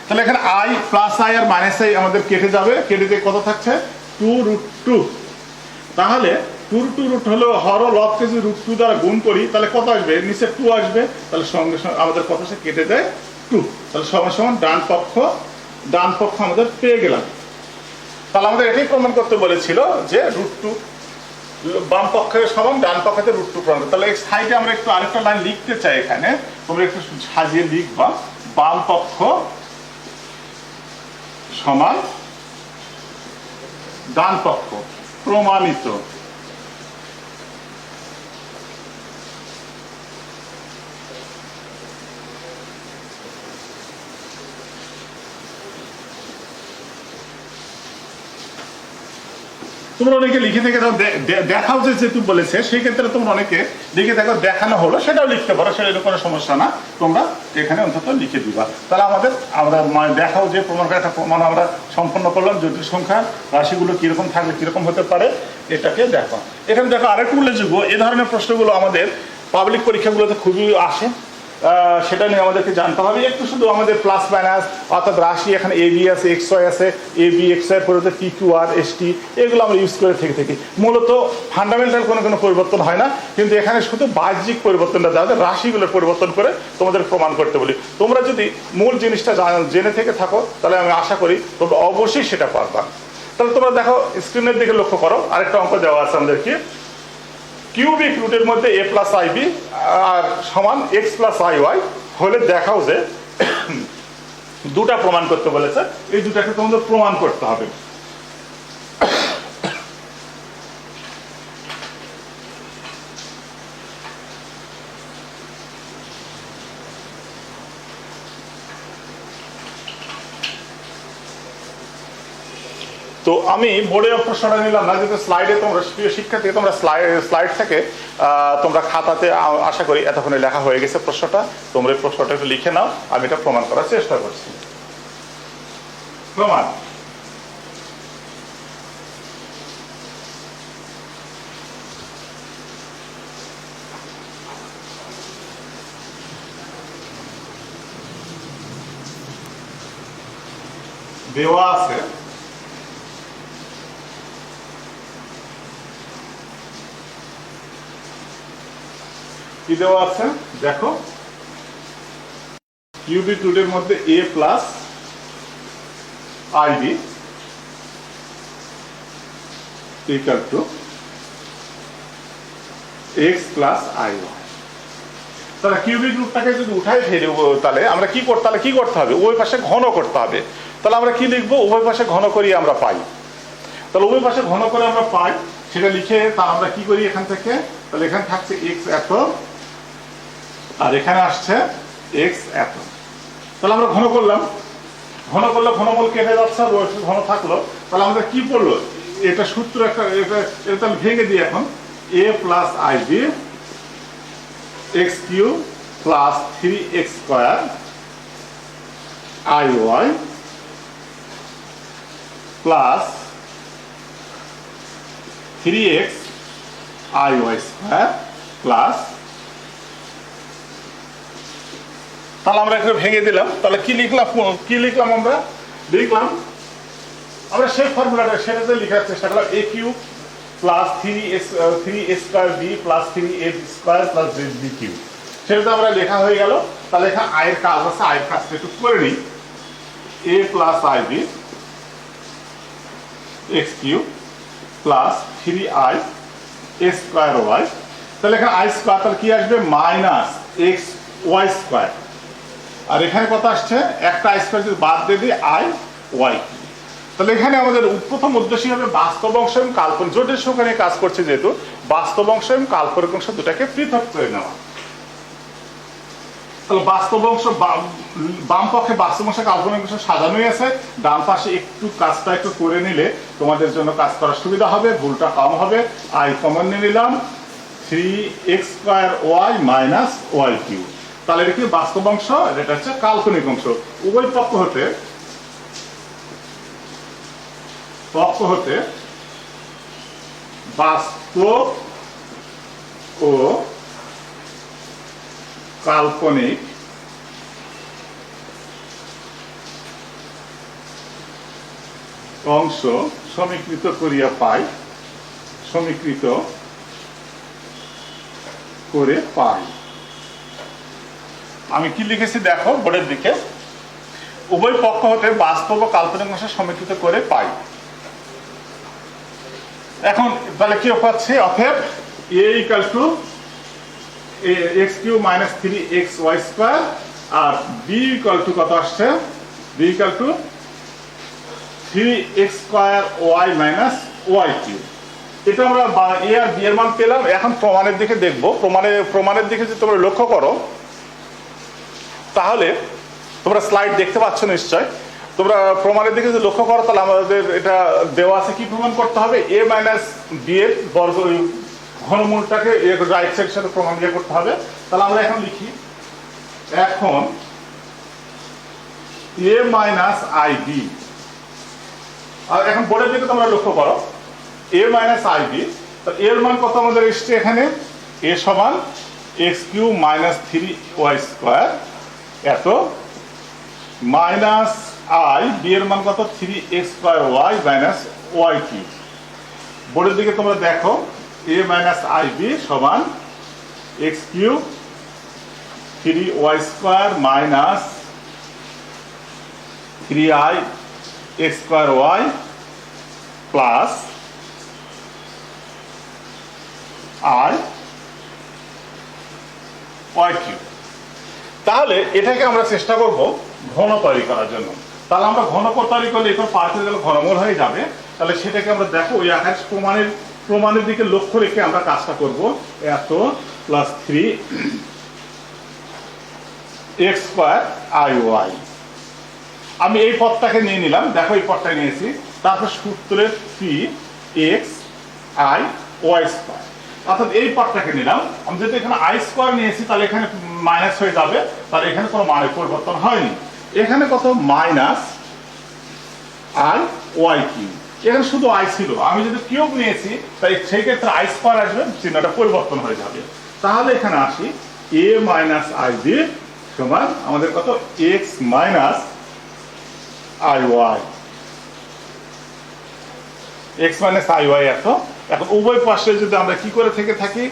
তাহলে এখানে আই প্লাস আই আর মাইনাস আই আমাদের কেটে যাবে, কেটে দিয়ে কত থাকছে 2√2। তাহলে 2√2 হলো হর লবকে যদি √2 দ্বারা গুণ করি তাহলে কত আসবে, নিচে 2 আসবে, তাহলে সঙ্গে সঙ্গে আমাদের কত সে কেটে দেয় 2, তাহলে সমান সমান ডান পক্ষ আমাদের পেয়ে গেলাম। তাহলে আমাদের এটাই প্রমাণ করতে বলেছিল যে √2 বাম পক্ষের সমান ডান পক্ষে √2 প্রমাণ। তাহলে এই সাইডে আমরা একটু আরেকটা লাইন লিখতে চাই, এখানে তোমরা একটু সাজিয়ে লিখবা, বাম পক্ষ সমান ডান পক্ষ প্রমাণিত। তোমরা অনেকে লিখে থেকে দেখাও যে যেহেতু বলেছে, সেই ক্ষেত্রে তোমরা অনেকে লিখে দেখো দেখানো হলো, সেটাও লিখতে পারো, সেটা কোনো সমস্যা না, তোমরা এখানে অন্তত লিখে দিবা। তাহলে আমরা দেখাও যে একটা প্রমাণ আমরা সম্পন্ন করলাম, জটিল সংখ্যার রাশিগুলো কিরকম থাকলে কিরকম হতে পারে এটাকে দেখো। এখানে দেখো আরেকটু উল্লেখযোগ্য, এ ধরনের প্রশ্নগুলো আমাদের পাবলিক পরীক্ষাগুলোতে খুবই আসে, সেটা নিয়ে আমাদেরকে জানতে হবে। একটু শুধু আমাদের প্লাস মাইনাস অর্থাৎ রাশি, এখানে এ বি আছে, এক্স ওয়াই আছে, এ বি এক্স ওয়াই পরিবর্তে P Q R S T, এগুলো আমরা ইউজ করে থেকে থাকি। মূলত ফান্ডামেন্টাল কোনো পরিবর্তন হয় না, কিন্তু এখানে শুধু বাহ্যিক পরিবর্তনটা দেওয়া যায়, রাশিগুলোর পরিবর্তন করে তোমাদের প্রমাণ করতে বলি। তোমরা যদি মূল জিনিসটা জেনে থেকে থাকো তাহলে আমি আশা করি তোমরা অবশ্যই সেটা পারবা। তাহলে তোমরা দেখো স্ক্রিনের দিকে লক্ষ্য করো, আরেকটা অঙ্ক দেওয়া আছে আমাদেরকে, কিউবিক রুটের মধ্যে a প্লাস আই বি সমান এক্স প্লাস আই ওয়াই হলে দেখাও যে দুটা প্রমাণ করতে বলেছে, এই দুটাকে তোমাদের প্রমাণ করতে হবে। তো আমি বোর্ডে প্রশ্নটা নিলাম না, যেহেতু স্লাইডে তোমরা প্রিয় শিক্ষার্থী তোমরা স্লাইড থেকে তোমরা খাতাতে আশা করি এতক্ষণে লেখা হয়ে গেছে প্রশ্নটা, তোমরা এই প্রশ্নটা একটু লিখে নাও, আমি এটা প্রমাণ করার চেষ্টা করছি। প্রমাণ, দেওয়া আছে কি দেওয়া আছে দেখো, কিউবিক রুটের মধ্যে a plus i b equal to x plus i y. তাহলে কিউবিক রুটটাকে যদি উঠাই ফেলব তাহলে আমরা কি করতে হবে, উভয় পাশে ঘন করতে হবে। তাহলে আমরা কি লিখবো, উভয় পাশে ঘন করি আমরা পাই। তাহলে উভয় পাশে ঘন করে আমরা পাই, সেটা লিখে তা আমরা কি করি এখান থেকে, তাহলে এখানে থাকছে এক্স এত আর এখানে আসছে এক্স এত। তাহলে আমরা ঘন করলাম, ঘন করলে ঘনমূল কেটে যাচ্ছে আর ঘন থাকলো। তাহলে আমাদের কি পড়লো, এটা সূত্র একটা, এটা তাহলে ভেঙে দিই এখন। A plus i b x q plus 3x square i y plus 3x i y square plus, তাহলে আমরা এখানে ভেঙে দিলাম। তাহলে কি লিখলাম, আমরা লিখলাম আমরা সেই ফর্মুলাটা সেটাতে লেখার চেষ্টা করলাম। A cube plus 3a square b plus 3a square plus b cube, সেটা আমরা লেখা হয়ে গেল। তাহলে এখানে আয়ের কাজ আছে, আয়ের কাজটা একটু করে নিই। A plus i b x cube plus 3i square y. তাহলে এখানে আই স্কোয়ার, তাহলে কি আসবে মাইনাস এক্স ওয়াই স্কোয়ার। আর এখানে কত আসছে, একটা আই স্কোয়ার যদি বাদ দিয়ে দিই আই ওয়াই। তাহলে এখানে আমাদের প্রথম উদ্দেশ্য হবে বাস্তব অংশ এবং কাল্পনিক, জটিল সংখ্যা নিয়ে কাজ করছে যেহেতু, বাস্তব অংশ এবং কাল্পনিক অংশ দুটাকে পৃথক করে নেওয়া। তাহলে বাস্তব অংশ, বাম পক্ষে বাস্তব অংশ কাল্পনিক অংশ সাজানোই আছে, ডান পাশে একটু কাজটা একটু করে নিলে তোমাদের জন্য কাজ করার সুবিধা হবে, ভুলটা কম হবে। আই কমন নিয়ে নিলাম, 3x square y minus y cube. তাহলে এটা কি বাস্তব অংশ, এটা হচ্ছে কাল্পনিক অংশ। উভয় পক্ষ হতে বাস্তব ও কাল্পনিক অংশ সমীকৃত করিয়া পাই, সমীকৃত করে পাই। আমি কি লিখেছি দেখো বোর্ডের দিকে, উভয় পক্ষ হতে বাস্তব ও কাল্পনিক অংশ সমীকৃত করে পাই। এখন তাহলে কি পাচ্ছি, অতএব a equal to x cube minus 3x y square আর b ইকুয়াল টু কত আসছে, b equal to 3x square y minus y cube. এটা আমরা a আর b এর মান পেলাম। এখন প্রমাণের দিকে দেখবো। প্রমাণের দিকে যদি তোমরা লক্ষ্য করো, তাহলে তোমরা স্লাইড দেখতে পাচ্ছ নিশ্চয়। তোমরা প্রমাণের দিকে যদি লক্ষ্য করো, তাহলে আমাদের এটা দেওয়া আছে, কি প্রমাণ করতে হবে, a মাইনাস b এর বর্গ ঘনমূলটাকে রাইট সাইডের সাথে প্রমাণ দিয়ে করতে হবে। তাহলে আমরা এখন লিখি, এখন a মাইনাস আই বি, আর এখন বোর্ডের দিকে তোমরা লক্ষ্য করো, a মাইনাস আই বি, এর মান কত আমাদের এসছে এখানে, a সমান x cube minus 3y square এত মাইনাস আই, বি এর মান কত 3x square y minus y cube. বোর্ডের দিকে তোমরা দেখো, a মাইনাস আই বি সমান x cube 3y square minus 3i x square y plus i y cube. তাহলে এটাকে আমরা চেষ্টা করব ঘন তৈরি করার জন্য। তাহলে আমরা ঘন তৈরি করলে এখন পার্থক্য গেলে ঘনমূল হয়ে যাবে। তাহলে সেটাকে আমরা দেখো ওই আকার প্রমাণের দিকে লক্ষ্য রেখে আমরা কাজটা করব। এত plus 3x square i Y, আমি এই পদটাকে নিয়ে নিলাম, দেখো এই পদটা নিয়েছি। তারপর সূত্রের 3x আই ওয়াই স্কোয়ার, অর্থাৎ এই পদটাকে নিলাম। আমি যদি এখানে আই স্কোয়ার নিয়েছি, তাহলে এখানে মাইনাস হয়ে যাবে, তাহলে এখানে কোনো মানের পরিবর্তন হয়নি। এখানে কত মাইনাস আই ওয়াই কিউ, এখানে শুধু আই ছিল। আমি যদি কিউব নিয়েছি, তাই সেই ক্ষেত্রে আই স্কোয়ার আসবে, চিহ্নটা পরিবর্তন হয়ে যাবে। তাহলে এখানে আসি, এ মাইনাস আই বি সমান আমাদের কত x minus i y, x minus i y এত। এখন উভয় পাশে যদি আমরা কি করে থেকে থাকি,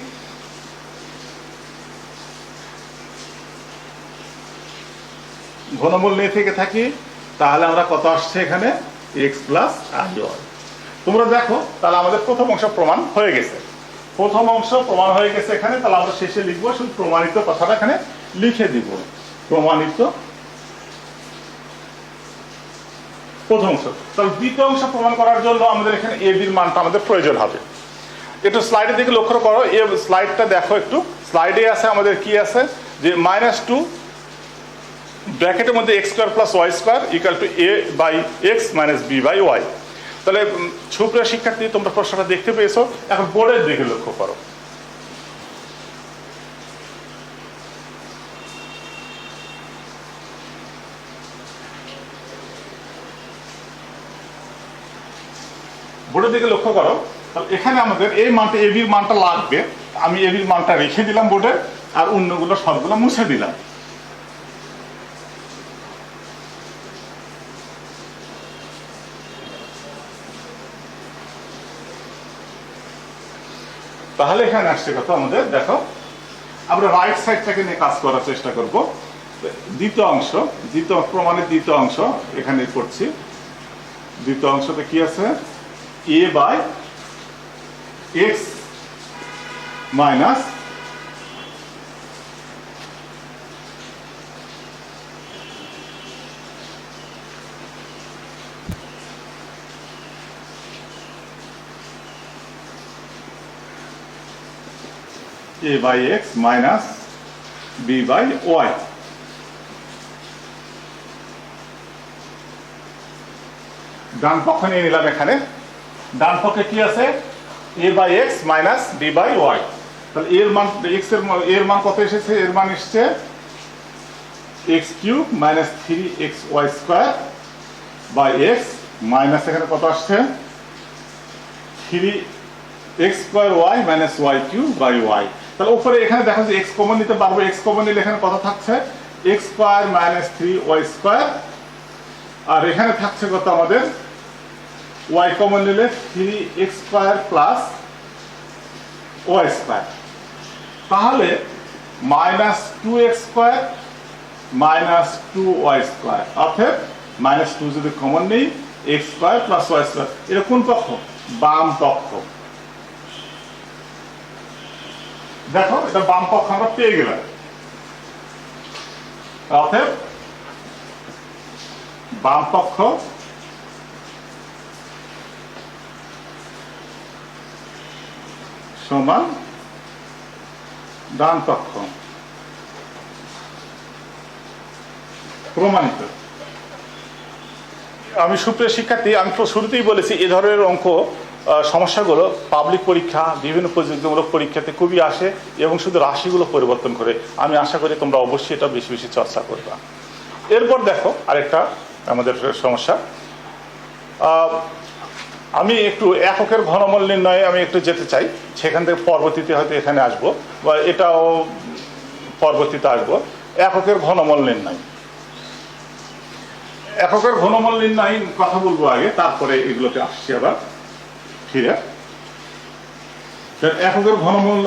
ঘনমূল নিয়ে থেকে থাকি, তাহলে আমরা কত আসছে এখানে এক্স প্লাস আই ওয়াই। তোমরা দেখো, তাহলে আমাদের প্রথম অংশ প্রমাণ হয়ে গেছে, প্রথম অংশ প্রমাণ হয়ে গেছে এখানে। তাহলে আমরা শেষে লিখবো, শুধু প্রমাণিত কথাটা এখানে লিখে দিব, প্রমাণিত প্রথম অংশ। তাহলে দ্বিতীয় অংশ প্রমাণ করার জন্য আমাদের এখানে এ বির মানটা আমাদের প্রয়োজন হবে। একটু স্লাইডের দিকে লক্ষ্য করো, এই স্লাইডটা দেখো একটু, স্লাইডে আছে আমাদের কি আছে যে -2 ব্র্যাকেটের মধ্যে x square plus y square equal to a by x minus b by y। তাহলে সুপ্রিয় শিক্ষার্থী, তোমরা প্রশ্নটা দেখতে পেয়েছো, এখন বোর্ডের দিকে লক্ষ্য করো। বোর্ডের দিকে লক্ষ্য করো। এখানে আমাদের এই মানটা এবির মানটা লাগবে, আমি এবির মানটা রেখে দিলাম বোর্ডে, আর অন্যগুলো সবগুলো মুছে দিলাম। তাহলে এখানে আসছে কত আমাদের, দেখো আমরা রাইট সাইডটাকে নিয়ে কাজ করার চেষ্টা করব। দ্বিতীয় অংশ, প্রমাণের দ্বিতীয় অংশ এখানে করছি। দ্বিতীয় অংশতে কি আছে, a by x minus a by x minus b by y। ডান পক্ষ নিয়ে নিলাম। এখানে ডান পক্ষে কি আছে, a by x minus b by y। তাহলে এর মান x এর মান কত এসেছে, এর মান এসেছে x cube minus 3xy square by x minus এখানে কত আসছে 3x square y minus y cube by y। তাহলে উপরে এখানে দেখা যাচ্ছে x কমন নিতে পারবো, x কমন নিলে এখানে কত থাকছে x square minus 3y square, আর এখানে থাকছে কত আমাদের y কমন নিলে 3x square plus y square. তাহলে minus 2x square minus 2y square, অর্থাৎ মাইনাস 2 যদি কমন নেই x square plus y square. এটা কোন পক্ষ, বাম পক্ষ। দেখো এটা বাম পক্ষ আমরা পেয়ে গেলাম। অতএব বাম পক্ষ সমান ডান পক্ষ, প্রমাণিত। আমি সুপ্রিয় শিক্ষার্থী, আমি শুরুতেই বলেছি এই ধরনের অঙ্ক সমস্যাগুলো পাবলিক পরীক্ষা, বিভিন্ন প্রযুক্তিমূলক পরীক্ষাতে খুবই আসে এবং শুধু রাশিগুলো পরিবর্তন করে। আমি আশা করি তোমরা অবশ্যই এটা বেশি বেশি চর্চা করবা। এরপর দেখো আরেকটা আমাদের সমস্যা, আমি একটু এককের ঘনমূল নির্ণয়ে আমি একটু যেতে চাই, সেখান থেকে পরবর্তীতে হয়তো এখানে আসবো বা এটাও পরবর্তীতে আসবো। এককের ঘনমূল নির্ণয়, এককের ঘনমূল নির্ণয় কথা বলবো আগে, তারপরে এগুলোতে আসছি আবার ফিরে। এককের ঘনমূল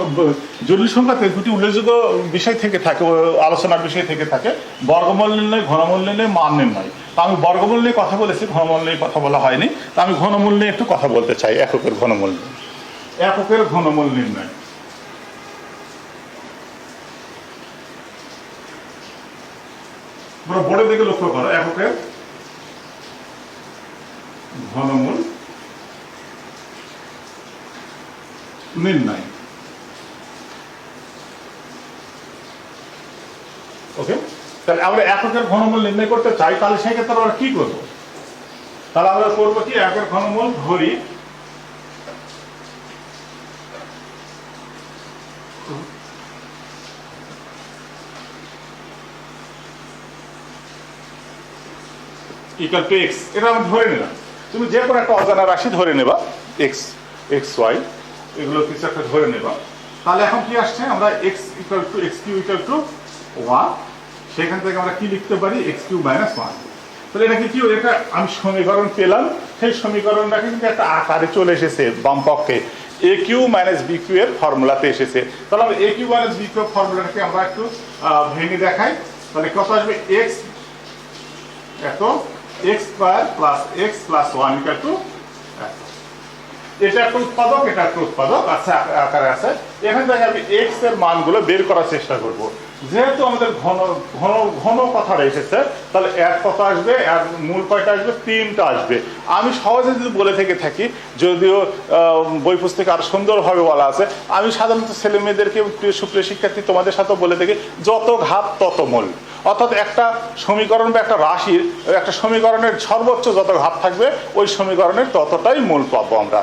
জটিল সংখ্যাতে দুটি উল্লেখযোগ্য বিষয় থেকে থাকে, আলোচনার বিষয় থেকে থাকে, বর্গমূল নির্ণয়, ঘনমূল নির্ণয়, মান নির্ণয়। আমি বর্গমূল নিয়ে কথা বলেছি, ঘনমূল নিয়ে কথা বলা হয়নি। আমি ঘনমূল নিয়ে একটু কথা বলতে চাই। এককের ঘনমূল, এককের ঘনমূল নির্ণয়। বোর্ডের দিকে লক্ষ্য করো, এককের ঘনমূল নির্ণয়। ওকে, তাহলে আমরা এককের ঘনমূল নির্ণয় করতে চাই, তাহলে সেক্ষেত্রে আমরা কি করব? তাহলে আমরা করবো কি, এককের ঘনমূল ধরি ইকুয়াল টু এক্স। এটা আমি ধরে নিলাম। তুমি যে কোনো একটা অজানা রাশি ধরে নেবা, এক্স, এক্স ওয়াই, এগুলো কিছু একটা ধরে নেবা। তাহলে এখন কি আসছে, আমরা x equal to x cube equal to 1, সেখান থেকে আমরা কি লিখতে পারি, এক্স কিউ মাইনাস 1। তাহলে এটা কি, এটা আমি সমীকরণ পেলাম, সেই সমীকরণটাকে কিন্তু একটা আকারে চলে এসেছে বাম পক্ষে, এ কিউ মাইনাস বি কিউ এর ফর্মুলাতে এসেছে। তাহলে আমরা এ কিউ মাইনাস বি কিউ ফর্মুলাটাকে আমরা একটু ভেঙে দেখাই। তাহলে কত আসবে, এক্স এত x square plus x plus 1 equal two, এটা একটা উৎপাদক, এটা একটা উৎপাদক, আচ্ছা আকারে আছে। এখান থেকে আমি এক্স এর মানগুলো বের করার চেষ্টা করব। যেহেতু আমাদের ঘন ঘন ঘন কথাটা এসেছে, তাহলে এক কত আসবে, এক মূল কয়টা আসবে, তিনটা আসবে। আমি সহজে যদি বলে থেকে থাকি, যদিও বই পুস্তকে আরো সুন্দরভাবে বলা আছে, আমি সাধারণত ছেলে মেয়েদেরকে, সুপ্রিয় শিক্ষার্থী তোমাদের সাথে বলে থাকি, যত ঘাত তত মূল। অর্থাৎ একটা সমীকরণ বা একটা রাশির, একটা সমীকরণের সর্বোচ্চ যত ঘাত থাকবে, ওই সমীকরণের ততটাই মূল পাবো আমরা।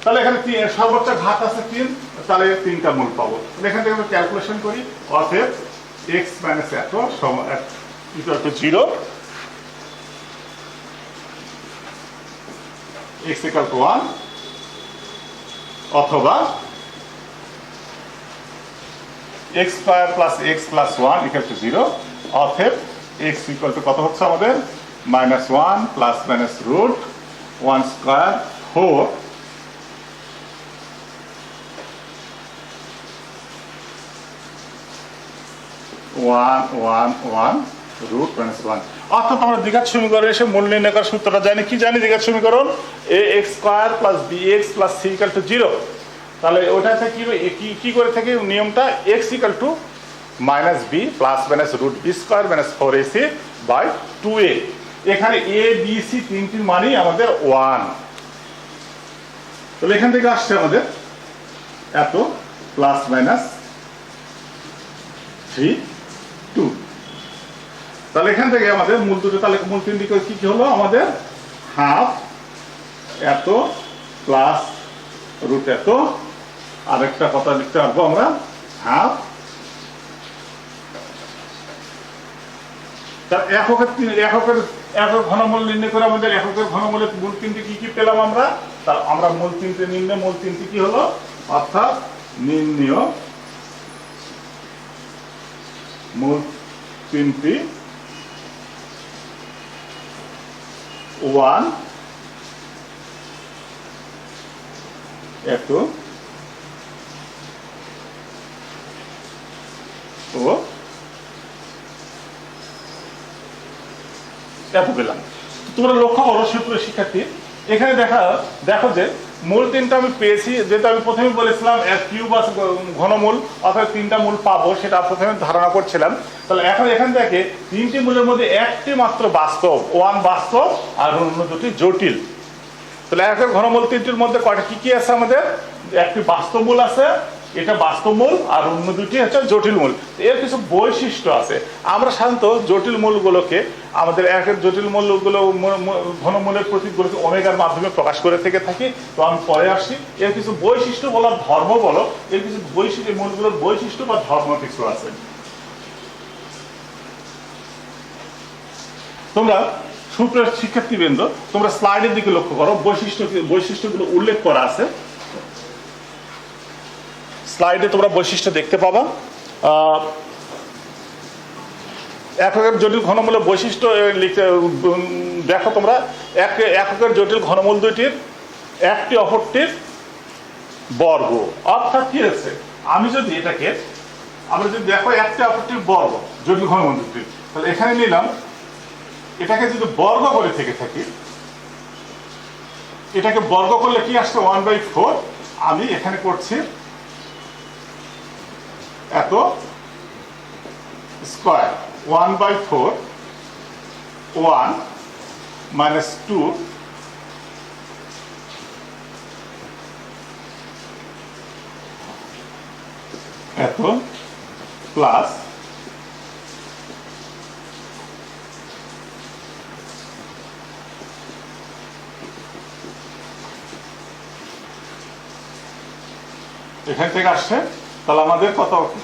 তাহলে এখানে সর্বোচ্চ ঘাত আছে 3, তাহলে 3টা মূল পাবো। এখান থেকে আমরা ক্যালকুলেশন করি, অতএব x মাইনাস এত equal to 0, x equal to 1, অথবা x square plus x plus 1 equal to 0, অতএব x ইকুয়াল টু কত হচ্ছে আমাদের, -1 plus minus root 1 square 4 1 1 1 root -1। অর্থাৎ আমরা দ্বিঘাত সমীকরণে এসে মূল নির্ণয় করার সূত্রটা জানি। কি জানি দ্বিঘাত সমীকরণ? ax square plus bx plus c equal to 0। তাহলে ওটা থেকে কি করে থাকে নিয়মটা, x equal to minus b plus minus root b square minus 4ac by 2a। এখানে a b c তিনটির মানই আমাদের 1। তাহলে এখান থেকে আসছে আমাদের এত প্লাস মাইনাস 3 2। তাহলে এখান থেকে আমাদের মূল দুটো, তাহলে মূল তিন দিকে কি হলো আমাদের, হাফ এত প্লাস রুট এত, আরেকটা কথা লিখতে পারবো আমরা, হাফ। তার একক ঘনমূল নির্ণয় করে আমাদের এককের ঘনমূলের মূল তিনটি কি পেলাম আমরা, তার আমরা মূল তিনটে নির্ণয়, মূল তিনটি কি হলো, অর্থাৎ নির্ণয় মূল তিনটি 1 এত ও এত পেলাম। তোমরা লক্ষ্য করো সুপ্রিয় শিক্ষার্থী, এখানে দেখো যে মূল তিনটা আমি পেয়েছি, যেটা আমি প্রথমে বলেছিলাম কিউব আছে ঘনমূল, অর্থাৎ 3টা মূল পাবো, সেটা প্রথমে ধারণা করছিলাম। তাহলে এখন এখান থেকে 3টি মূলের মধ্যে একটি মাত্র বাস্তব, 1 বাস্তব আর অন্য দুটি জটিল। তাহলে একের ঘনমূল তিনটির মধ্যে কয়টা কি আছে আমাদের, একটি বাস্তব মূল আছে, এটা বাস্তব মূল, আর অন্য দুটি হচ্ছে জটিল মূল। এর কিছু বৈশিষ্ট্য আছে। আমরা সাধারণত জটিল মূলগুলোকে, আমাদের একের জটিল মূলগুলো ঘনমূলের প্রতীকগুলোকে ওমেগার মাধ্যমে প্রকাশ করে থেকে থাকি। তো আমি পরে আসছি, এর কিছু বৈশিষ্ট্য বলো, ধর্ম বলো, এর কিছু বৈশিষ্ট্য, মূলগুলোর বৈশিষ্ট্য বা ধর্ম কিছু আছে। তোমরা সুপ্রিয় শিক্ষার্থীবৃন্দ, তোমরা স্লাইডের দিকে লক্ষ্য করো, বৈশিষ্ট্যগুলো উল্লেখ করা আছে স্লাইডে, তোমরা বৈশিষ্ট্য দেখতে পাবা। এককের জটিল ঘনমূলের বৈশিষ্ট্য লিখতে দেখো তোমরা, এককের জটিল ঘনমূল দুইটির একটি অপরটির বর্গ। অর্থাৎ কি আছে, আমি যদি এটাকে, আমরা যদি দেখো একটি অপরটির বর্গ জটিল ঘনমূল দুটির, তাহলে এখানে নিলাম, এটাকে যদি বর্গ করে থেকে থাকি, এটাকে বর্গ করলে কি আসছে 1/4। আমি এখানে করছি এত স্কয়ার 1/4 1 minus 2 এত প্লাস এখান থেকে আসছে। তাহলে আমাদের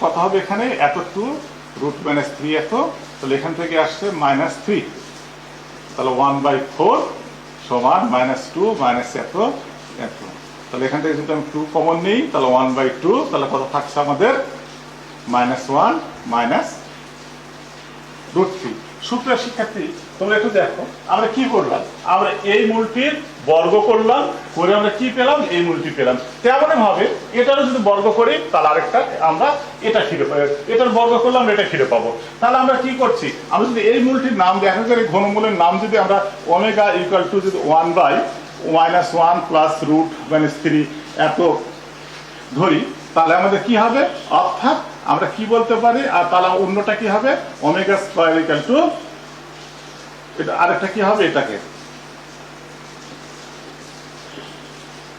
কত হবে এখানে, এত 2 রুট মাইনাস 3 এত, তাহলে এখান থেকে আসছে -3। তাহলে 1/4 সমান -2 মাইনাস এত এত। তাহলে এখান থেকে যদি আমি 2 কমন নিই, তাহলে 1/2, তাহলে কত থাকছে আমাদের, -1 মাইনাস √3। সুপ্রিয় শিক্ষার্থী, তোমরা একটু দেখো, আমরা কি করলাম, আমরা এই মূলটির বর্গ করলাম, করে আমরা কি পেলাম, এই মূলটি পেলাম। তেমনই ভাবে এটারও যদি বর্গ করি, তাহলে আরেকটা আমরা এটা ফিরে পাবো, এটার বর্গ করলাম, এটা ফিরে পাবো। তাহলে আমরা কি করছি, আমরা যদি এই মূলটির নাম দেখা করে ঘনমূলের নাম যদি আমরা ওমেগা ইকুয়াল টু যদি 1/-1 প্লাস √-3 এত ধরি, তাহলে আমাদের কি হবে, অর্থাৎ আমরা কি বলতে পারি, আর তাহলে অন্যটা কি হবে, ওমেগা স্কয়ার ইকুয়াল টু এটা, আরেকটা কি হবে,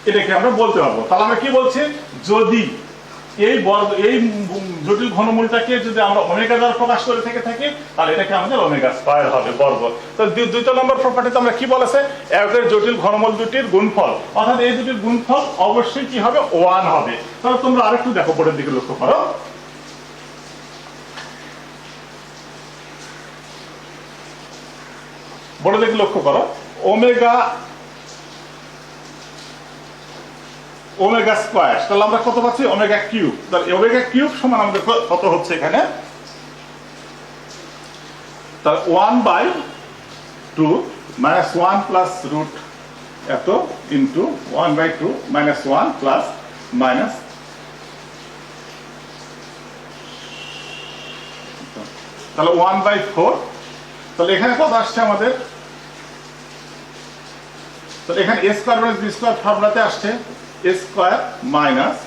এটাকে আমরা বলতে পারবো। তাহলে আমরা কি বলছি, যদি এই জটিল ঘনমূলটাকে যদি আমরা ওমেগা দ্বারা প্রকাশ করে থেকে থাকি, তাহলে এটাকে আমাদের ওমেগা স্কয়ার হবে বর্গ। তো দ্বিতীয় নম্বর প্রপার্টিতে আমরা কি বলেছে, এককের জটিল ঘনমূল দুটির গুণফল, অর্থাৎ এই দুটির গুণফল অবশ্যই কি হবে, 1 হবে। তাহলে তোমরা আরেকটু দেখো, বোর্ডের দিকে লক্ষ্য করো, বোর্ডের দিকে লক্ষ্য করো, ওমেগা স্কয়ার, তাহলে আমরা কত পাচ্ছি, ওমেগা কিউব। তাহলে ওমেগা কিউব সমান আমাদের কত হচ্ছে এখানে, তাহলে 1/2 মাইনাস 1 প্লাস রুট এত ইন্টু 1/2 মাইনাস 1 প্লাস মাইনাস, তাহলে 1/4। তাহলে এখানে কত আসছে আমাদের, তাহলে এখানে a square minus b square ফর্মুলাতে আসছে a স্কয়ার মাইনাস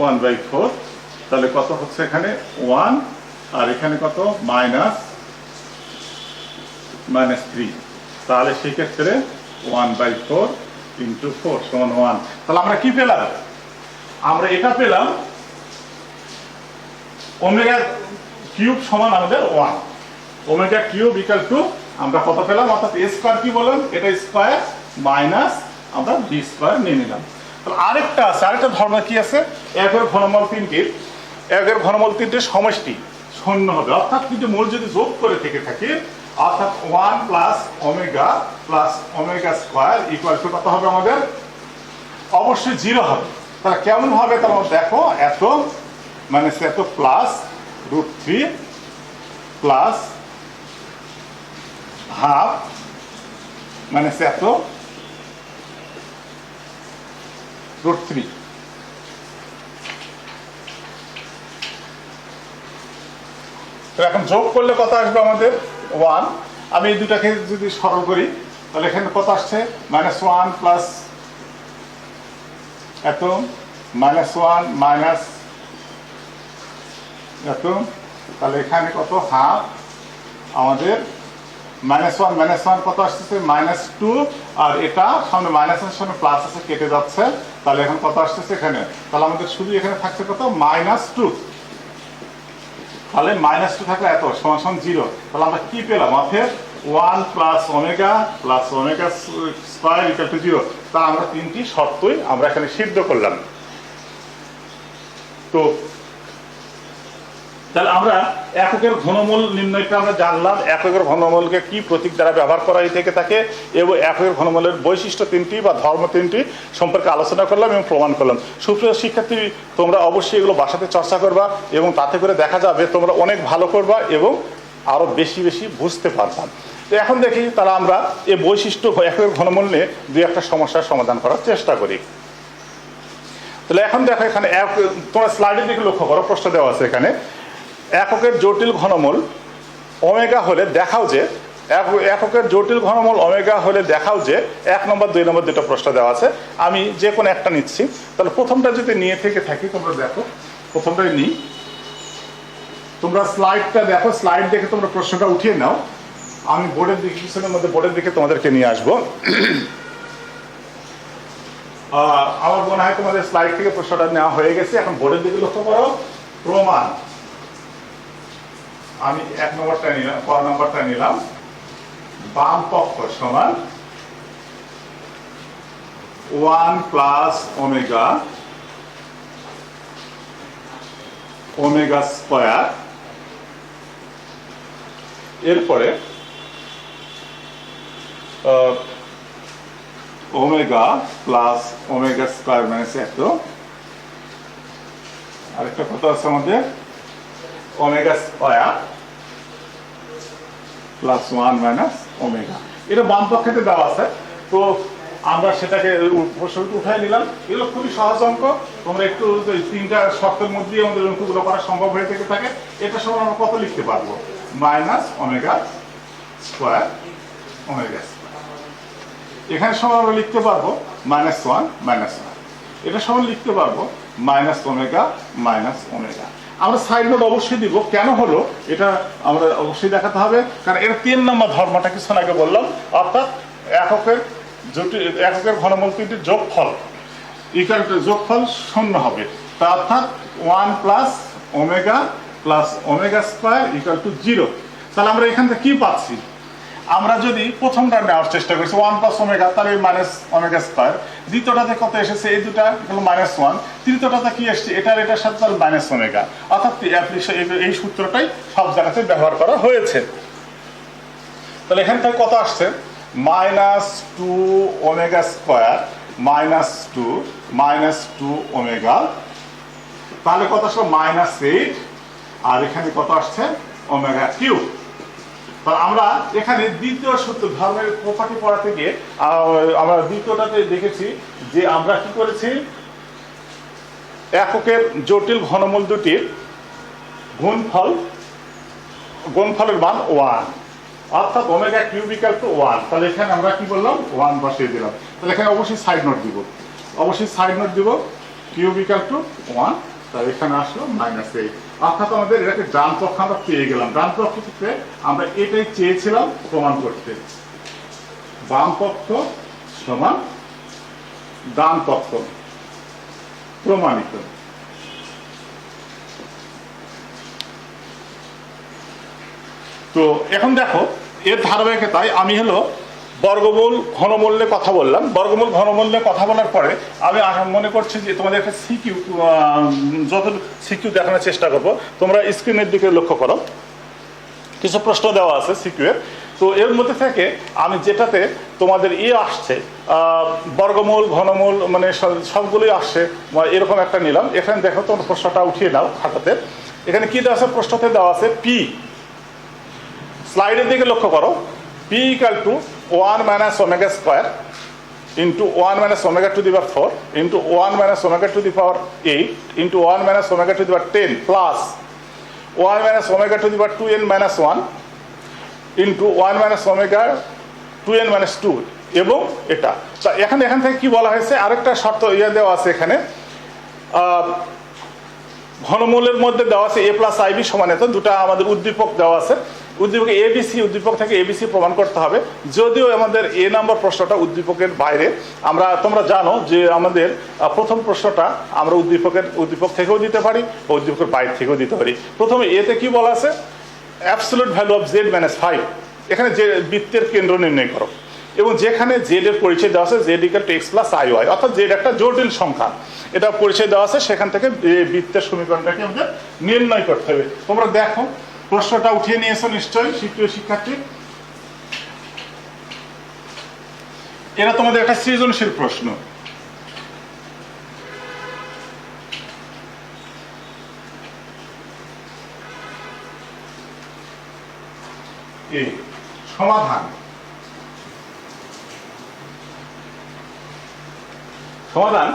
1/4, তাহলে কত হচ্ছে এখানে 1, আর এখানে কত -3, তাহলে সেই ক্ষেত্রে 1/4 ইন্টু 4 সমান 1। তাহলে আমরা কি পেলাম, আমরা এটা পেলাম ওমেগা কিউব সমান আমাদের 1, ওমেগা কিউব ইকুয়াল টু আমরা কত পেলাম, অর্থাৎ a স্কয়ার কি বললাম, এটা স্কয়ার মাইনাস আমরা b স্কয়ার নিয়ে নিলাম। তাহলে আরেকটা আছে, আরেকটা ধর্ম কি আছে, একের ঘনমূল তিনটির সমষ্টি 0 হবে, অর্থাৎ তিনটি মূল যদি যোগ করে থেকে থাকি, অর্থাৎ 1 plus omega square equal to কত হবে আমাদের, অবশ্যই 0 হবে। তাহলে কেমন হবে, তাহলে দেখো, এত মাইনাস এত প্লাস √3 প্লাস হাফ মাইনাস এত √3। তো এখন যোগ করলে কত আসবে আমাদের 1। আমি এই দুটাকে যদি সরল করি, তাহলে এখানে কত আসছে, -1 প্লাস এত -1 মাইনাস এত, তাহলে এখানে কত হাফ আমাদের -1 কত আসতেছে, -2, আর এটা সামনে মাইনাসের সামনে প্লাস আছে, কেটে যাচ্ছে, তাহলে এখন কত আসতেছে এখানে, তাহলে আমাদের শুধু এখানে থাকছে কত, -2, তাহলে -2 থাকলে এত সমান 0। তাহলে আমরা কি পেলাম, অর্থাৎ 1 plus omega square equal to 0। তা আমরা তিনটি শর্তই আমরা এখানে সিদ্ধ করলাম। তো তাহলে আমরা এককের ঘনমূল নির্ণয়টা আমরা জানলাম, এককের ঘনমূলকে কি প্রতীক দ্বারা ব্যবহার করা হয়ে থেকে থাকে, এবং এককের ঘনমূলের বৈশিষ্ট্য তিনটি বা ধর্ম তিনটি সম্পর্কে আলোচনা করলাম এবং প্রমাণ করলাম। সুপ্রিয় শিক্ষার্থী, তোমরা অবশ্যই এগুলো বাসাতে চর্চা করবা, এবং তাতে করে দেখা যাবে তোমরা অনেক ভালো করবা এবং আরো বেশি বেশি বুঝতে পারবা। তো এখন দেখি, তাহলে আমরা এই বৈশিষ্ট্য এককের ঘনমূল নিয়ে দুই একটা সমস্যার সমাধান করার চেষ্টা করি। তাহলে এখন দেখো, এখানে তোমরা স্লাইডের দিকে লক্ষ্য করো, প্রশ্ন দেওয়া আছে এখানে, এককের জটিল ঘনমূল ওমেগা হলে দেখাও যে, এককের জটিল ঘনমূল ওমেগা হলে দেখাও যে 1 নম্বর 2 নম্বর দুটো প্রশ্ন দেওয়া আছে। আমি যে কোনো একটা নিচ্ছি। তাহলে প্রথমটা যদি নিয়ে থেকে থাকি, তোমরা দেখো, প্রথমটাই নিই, তোমরা স্লাইডটা দেখো, স্লাইড দেখে তোমরা প্রশ্নটা উঠিয়ে নাও। আমি বোর্ডের দিকে, কিছুক্ষণের মধ্যে বোর্ডের দিকে তোমাদেরকে নিয়ে আসবো। আমার মনে হয় তোমাদের স্লাইড থেকে প্রশ্নটা নেওয়া হয়ে গেছে। এখন বোর্ডের দিকে লক্ষ্য করো, প্রমাণ। আমি 1 নম্বরটা নিলাম, ক নম্বরটা নিলাম, বাম পক্ষ সমান 1 প্লাস ওমেগা স্কয়ার, এরপরে omega plus omega square minus এত, আরেকটা কথা আছে আমাদের omega square plus 1 minus omega. এটা বাম পক্ষেতে দেওয়া আছে, তো আমরা সেটাকে উঠাই নিলাম। এগুলো খুবই সহজ অঙ্ক, তোমরা একটু তিনটা শর্তের মধ্যেই আমাদের অঙ্কগুলো করা সম্ভব হয়ে থেকে থাকে। এটা সময় আমরা কত লিখতে পারবো, minus omega square omega square. এখানে সময় আমরা লিখতে পারবো -1 -1। এটা সমান লিখতে পারবো মাইনাস ওমেগা মাইনাস ওমেগা। আমরা সাইড নোট অবশ্যই দিব, কেন হলো এটা আমরা অবশ্যই দেখাতে হবে, কারণ এটা 3 নম্বর ধর্মটা কিছুক্ষণ আগে বললাম, অর্থাৎ এককের ঘনমূল তিনটির যোগফল ইকুয়াল টু যোগফল 0 হবে, তা অর্থাৎ 1 plus omega plus omega square equal to 0। তাহলে আমরা এখান থেকে কি পাচ্ছি, আমরা যদি প্রথমটা নেওয়ার চেষ্টা করছি 1 প্লাস ওমেগা, তাহলে মাইনাস ওমেগা স্কয়ার, দ্বিতীয়টাতে কত এসেছে এই দুটা হলো -1, তৃতীয়টাতে কি এসেছে এটার সাথে তার মাইনাস ওমেগা, অর্থাৎ এই সূত্রটাই সব জায়গাতে ব্যবহার করা হয়েছে। তাহলে এখান থেকে কত আসছে -2 ওমেগা স্কয়ার -2 ওমেগা, তাহলে কত আসলো -8, আর এখানে কত আসছে ওমেগা কিউব। তাহলে আমরা এখানে দ্বিতীয় সূত্র ধর্মের প্রপার্টি পড়াতে গিয়ে আমরা দ্বিতীয়টাতে দেখেছি যে আমরা কি করেছি, এককের জটিল ঘনমূল দুটির গুণফলের মান 1, অর্থাৎ ওমেগা কিউব ইকুয়াল টু 1। তাহলে এখানে আমরা কি বললাম 1 বসিয়ে দিলাম। তাহলে এখানে অবশ্যই সাইড নোট দিব, কিউব ইকুয়াল টু 1, তাহলে এখানে আসলো -8, অর্থাৎ আমাদের এটাকে ডান পক্ষ আমরা পেয়ে গেলাম। ডান পক্ষ থেকে আমরা এটাই চেয়েছিলাম প্রমাণ করতে, বাম পক্ষ সমান ডান পক্ষ প্রমাণিত। তো এখন দেখো এর ধারাবাহিকতায় আমি হলো বর্গমূল ঘনমূল্যে কথা বললাম। বর্গমূল ঘনমূল্যে কথা বলার পরে আমি মনে করছি যে তোমাদের একটা যত সিকিউ দেখানোর চেষ্টা করবো। তোমরা স্ক্রিনের দিকে লক্ষ্য করো, কিছু প্রশ্ন দেওয়া আছে সিকিউ এর। তো এর মধ্যে থেকে আমি যেটাতে তোমাদের আসছে বর্গমূল ঘনমূল মানে সবগুলোই আসছে, এরকম একটা নিলাম। এখানে দেখো তোমার প্রশ্নটা উঠিয়ে নাও খাতাতে। এখানে কি দেওয়া আছে, প্রশ্নতে দেওয়া আছে পি, স্লাইডের দিকে লক্ষ্য করো, p equal to 1 minus omega square into 1 minus omega to the power 4 into 1 minus omega to the power 8 into 1 minus omega to the power 10 plus 1 minus omega to the power 2n minus 1 into 1 minus omega 2n minus 2 এবং এটা। তা এখান থেকে কি বলা হয়েছে, আরেকটা শর্ত দেওয়া আছে এখানে, ঘনমূলের মধ্যে দেওয়া আছে a প্লাস আইবি সমান এত, দুটা আমাদের উদ্দীপক দেওয়া আছে। উদ্দীপক এবিসি, উদ্দীপক থেকে এবিসি প্রমাণ করতে হবে, যদিও আমাদের এ নম্বর প্রশ্নটা উদ্দীপকের বাইরে। তোমরা জানো যে আমাদের প্রথম প্রশ্নটা আমরা উদ্দীপক থেকেও দিতে পারি, উদ্দীপকের বাইরে থেকেও দিতে পারি। প্রথমে এতে কি বলা আছে, অ্যাবসলিউট ভ্যালু অফ z - 5, এখানে যে বৃত্তের কেন্দ্র নির্ণয় করো, এবং যেখানে জেড এর পরিচয় দেওয়া আছে z = x + iy, অর্থাৎ জেড একটা জটিল সংখ্যা, এটা পরিচয় দেওয়া আছে, সেখান থেকে বৃত্তের সমীকরণটাকে আমাদের নির্ণয় করতে হবে। তোমরা দেখো প্রশ্নটা উঠিয়ে নিয়েছো নিশ্চয়ই শিক্ষিত শিক্ষার্থী। এরা তোমাদের একটা সৃজনশীল প্রশ্ন। সমাধান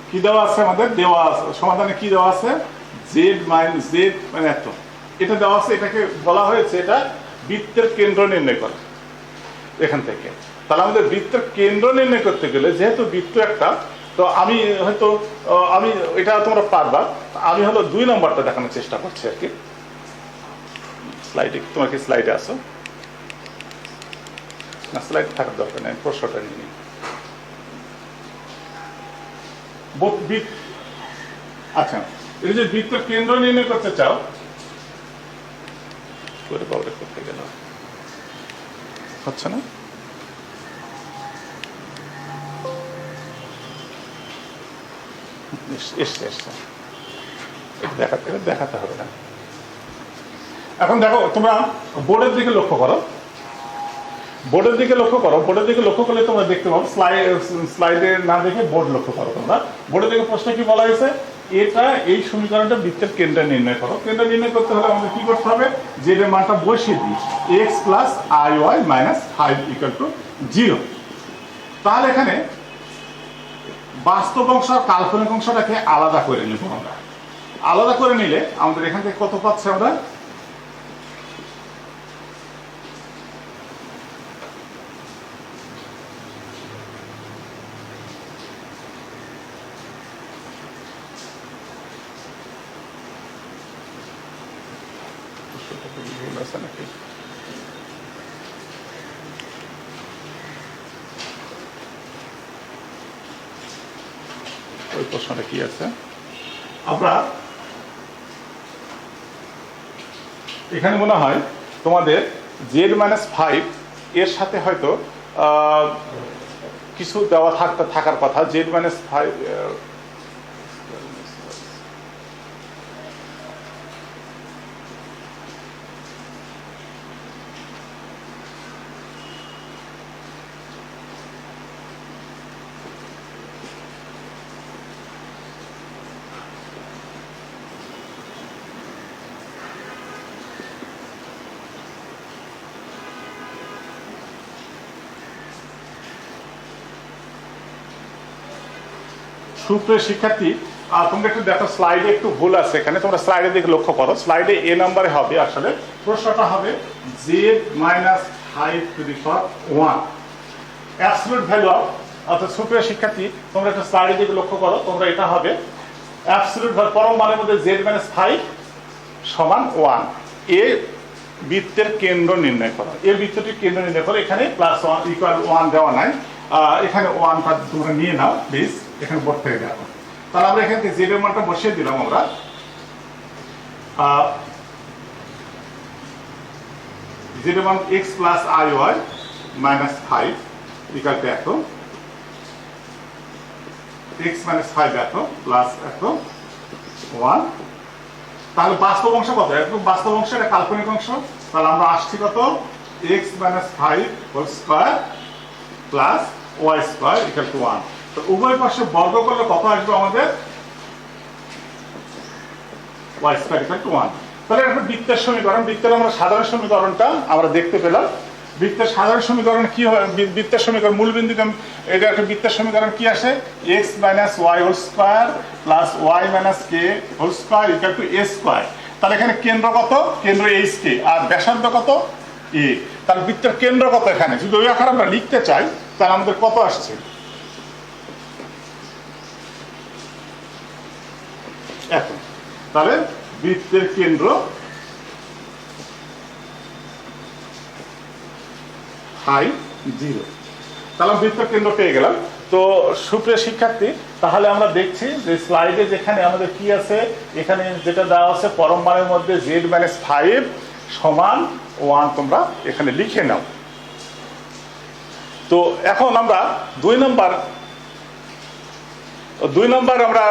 কি দেওয়া আছে, আমাদের দেওয়া আছে সমাধানে কি দেওয়া আছে, z মানে এত, এটা দেওয়া আছে। এটাকে বলা হয়েছে এটা বৃত্তের কেন্দ্র নির্ণয় করা এখান থেকে। তাহলে আমাদের বৃত্তের কেন্দ্র নির্ণয় করতে গেলে, যেহেতু বৃত্ত একটা, তো আমি এটা তোমরা পারবা, আমি হলো 2 নম্বরটা দেখানোর চেষ্টা করছি আর কি। স্লাইডে তোমার কি স্লাইডে আসো না, স্লাইড থাকার দরকার নেই, প্রশ্নটা নিয়ে আচ্ছা। এটা যে বৃত্তের কেন্দ্র নির্ণয় করতে চাও, করতে গেল হচ্ছে না, দেখাতে হবে না। এখন দেখো তোমরা বোর্ডের দিকে লক্ষ্য করো, বোর্ডের দিকে লক্ষ্য করলে তোমরা দেখতে পাবো, স্লাইডে না দেখে বোর্ড লক্ষ্য করো। তোমরা বোর্ডের দিকে প্রশ্ন কি বলা হয়েছে, এই সমীকরণটা বৃত্তের কেন্দ্র নির্ণয় করো। কেন্দ্র নির্ণয় করতে হলে আমাদের কি করতে হবে, যে এর মানটা বসিয়ে দিই, x + iy - 5 = 0। তাহলে এখানে বাস্তব অংশ আর কাল্পনিক অংশটাকে আলাদা করে নেব আমরা। আলাদা করে নিলে আমাদের এখান থেকে কত পাচ্ছি, আমরা ভুল আছে নাকি? ওই প্রশ্নটা কি আছে? আমরা এখানে মনে হয় তোমাদের z-5 এর সাথে হয়তো কিছু দেওয়া থাকার কথা। z-5 সুপ্রিয় শিক্ষার্থী, তোমরা একটু দেখো, স্লাইডে একটু ভুল আছে এখানে। তোমরা স্লাইডে দিকে লক্ষ্য করো, স্লাইডে এ নাম্বারে হবে, আসলে প্রশ্নটা হবে z-5⁴ অ্যাবসলিউট ভ্যালু অফ, অর্থাৎ সুপ্রিয় শিক্ষার্থী তোমরা একটু স্লাইডে দিকে লক্ষ্য করো, তোমরা এটা হবে অ্যাবসলিউট ভ্যালু পরম মানের মধ্যে z-5 সমান 1। এ বৃত্তের কেন্দ্র নির্ণয় করো, এর বৃত্তটির কেন্দ্র নির্ণয় করো। এখানে +1 = 1 দেওয়া নাই, এখানে 1 তোমরা নিয়ে নাও প্লিজ, এখানে বোর্ড থেকে দেখো। তাহলে আমরা এখানে z এর মানটা বসিয়ে দিলাম। আমরা z এর মান x + iy - 5 = এত, x - 5 এত প্লাস এত 1। তাহলে বাস্তব অংশ কত? একদম বাস্তব অংশ, এটা কাল্পনিক অংশ। তাহলে আমরা আসছি কত? x - 5² plus y² = 1। তো উভয় পাশে বর্গ করলে কত আসবে আমাদের? y² = 1। তাহলে একটা বৃত্তের সমীকরণ, বৃত্তের আমরা সাধারণ সমীকরণটা আমরা দেখতে পেলাম। বৃত্তের সাধারণ সমীকরণ কি হয়? বৃত্তের সমীকরণ মূল বিন্দু, এটা একটা বৃত্তের সমীকরণ কি আসে? x - y² plus y - k² = a²। তাহলে এখানে কেন্দ্র কত? কেন্দ্র hk, আর ব্যাসার্ধ কত? a। তাহলে বৃত্তের কেন্দ্র কত? এখানে যদি ওই আকারে আমরা লিখতে চাই তাহলে আমাদের কত আসছে? এত। তাহলে বৃত্তের কেন্দ্র 0। তাহলে বৃত্তের কেন্দ্র পেয়ে গেলাম। তো সুপ্রিয় শিক্ষার্থী, তাহলে আমরা দেখছি যে স্লাইডে যেখানে আমাদের কি আছে, এখানে যেটা দেওয়া আছে পরম মানের মধ্যে z-5 সমান 1 তোমরা এখানে লিখে নাও। তো এখন আমরা 2 নম্বর আমরা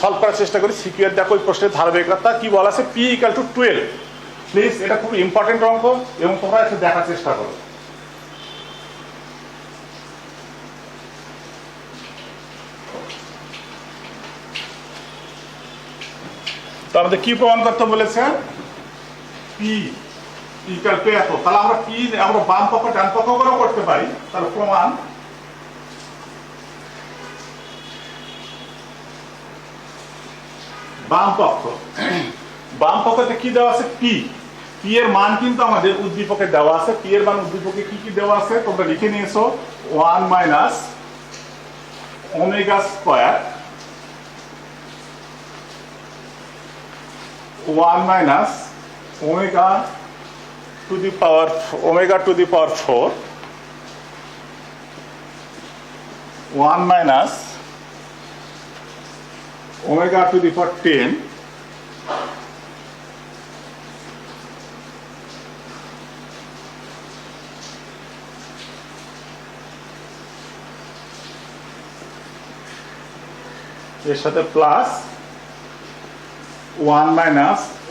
সলভ করার চেষ্টা করি। সিকিউর দেখো ওই প্রশ্নের ধারাবাহিকতা কি বলা আছে, p = 12। প্লিজ, এটা খুব ইম্পর্টেন্ট অঙ্ক এবং তোমরা একটু দেখার চেষ্টা করো। তো আমাদের কি প্রমাণ করতে বলেছে? p = এত। তাহলে আমরা p আমরা বাম পক্ষ ডান পক্ষ করেও করতে পারি। তাহলে প্রমাণ বাম পক্ষতে কি দেওয়া আছে? p এর মান কিন্তু আমাদের উদ্দীপকে দেওয়া আছে। p এর মান উদ্দীপকে কি কি দেওয়া আছে তোমরা লিখে নিয়েছো? 1 - ω², 1 - ω⁴, 1 - ω⁻10, এর সাথে প্লাস 1 -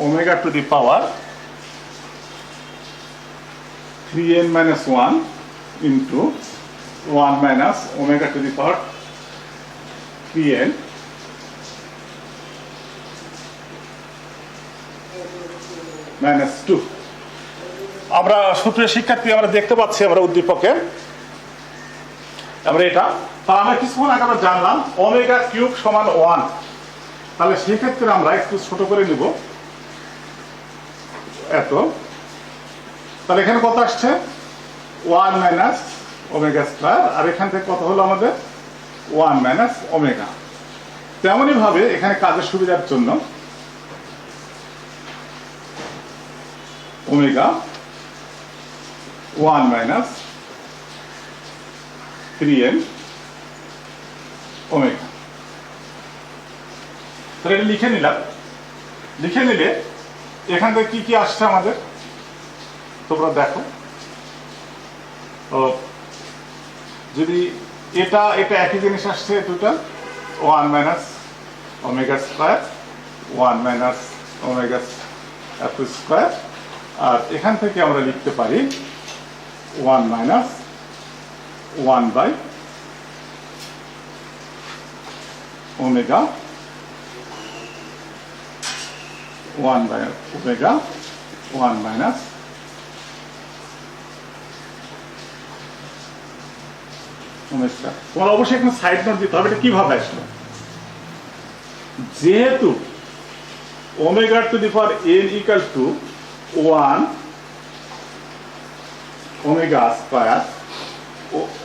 ω⁻3n-1 ইন্টু 1 - ω⁻3n -2। আমরা সুপ্রিয় শিক্ষার্থী আমরা দেখতে পাচ্ছি আমরা উদ্দীপকে আমরা এটা, তাহলে আমরা কিছুক্ষণ আগে আমরা জানলাম ω³ সমান 1। তাহলে সেক্ষেত্রে আমরা একটু ছোট করে নিব এত। তাহলে এখানে কত আসছে? 1 - ω², আর এখান থেকে কত হলো আমাদের? 1 - ω। তেমনই ভাবে এখানে কাজের সুবিধার জন্য ওমেগা 1 মাইনাস 3n ওমেগা। তাহলে এটা লিখে নিলাম। লিখে নিলে এখান থেকে কি কি আসছে আমাদের তোমরা দেখো। যদি এটা একই জিনিস আসছে, দুটা 1 minus omega square 1 minus omega F square, আর এখান থেকে আমরা লিখতে পারি 1 minus 1 by omega 1 by omega 1 minus omega. তোমার অবশ্যই এখানে সাইড নোট দিতে হবে, এটা কিভাবে আসলো। যেহেতু omega to the power n equal to 1 omega square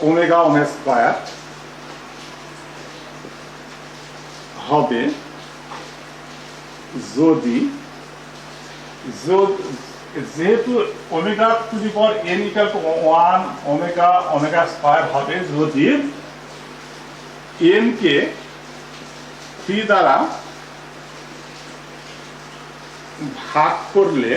omega square হবে যদি যেহেতু omega to the power n equal to 1 omega square হবে যদি n কে 3 দ্বারা ভাগ করলে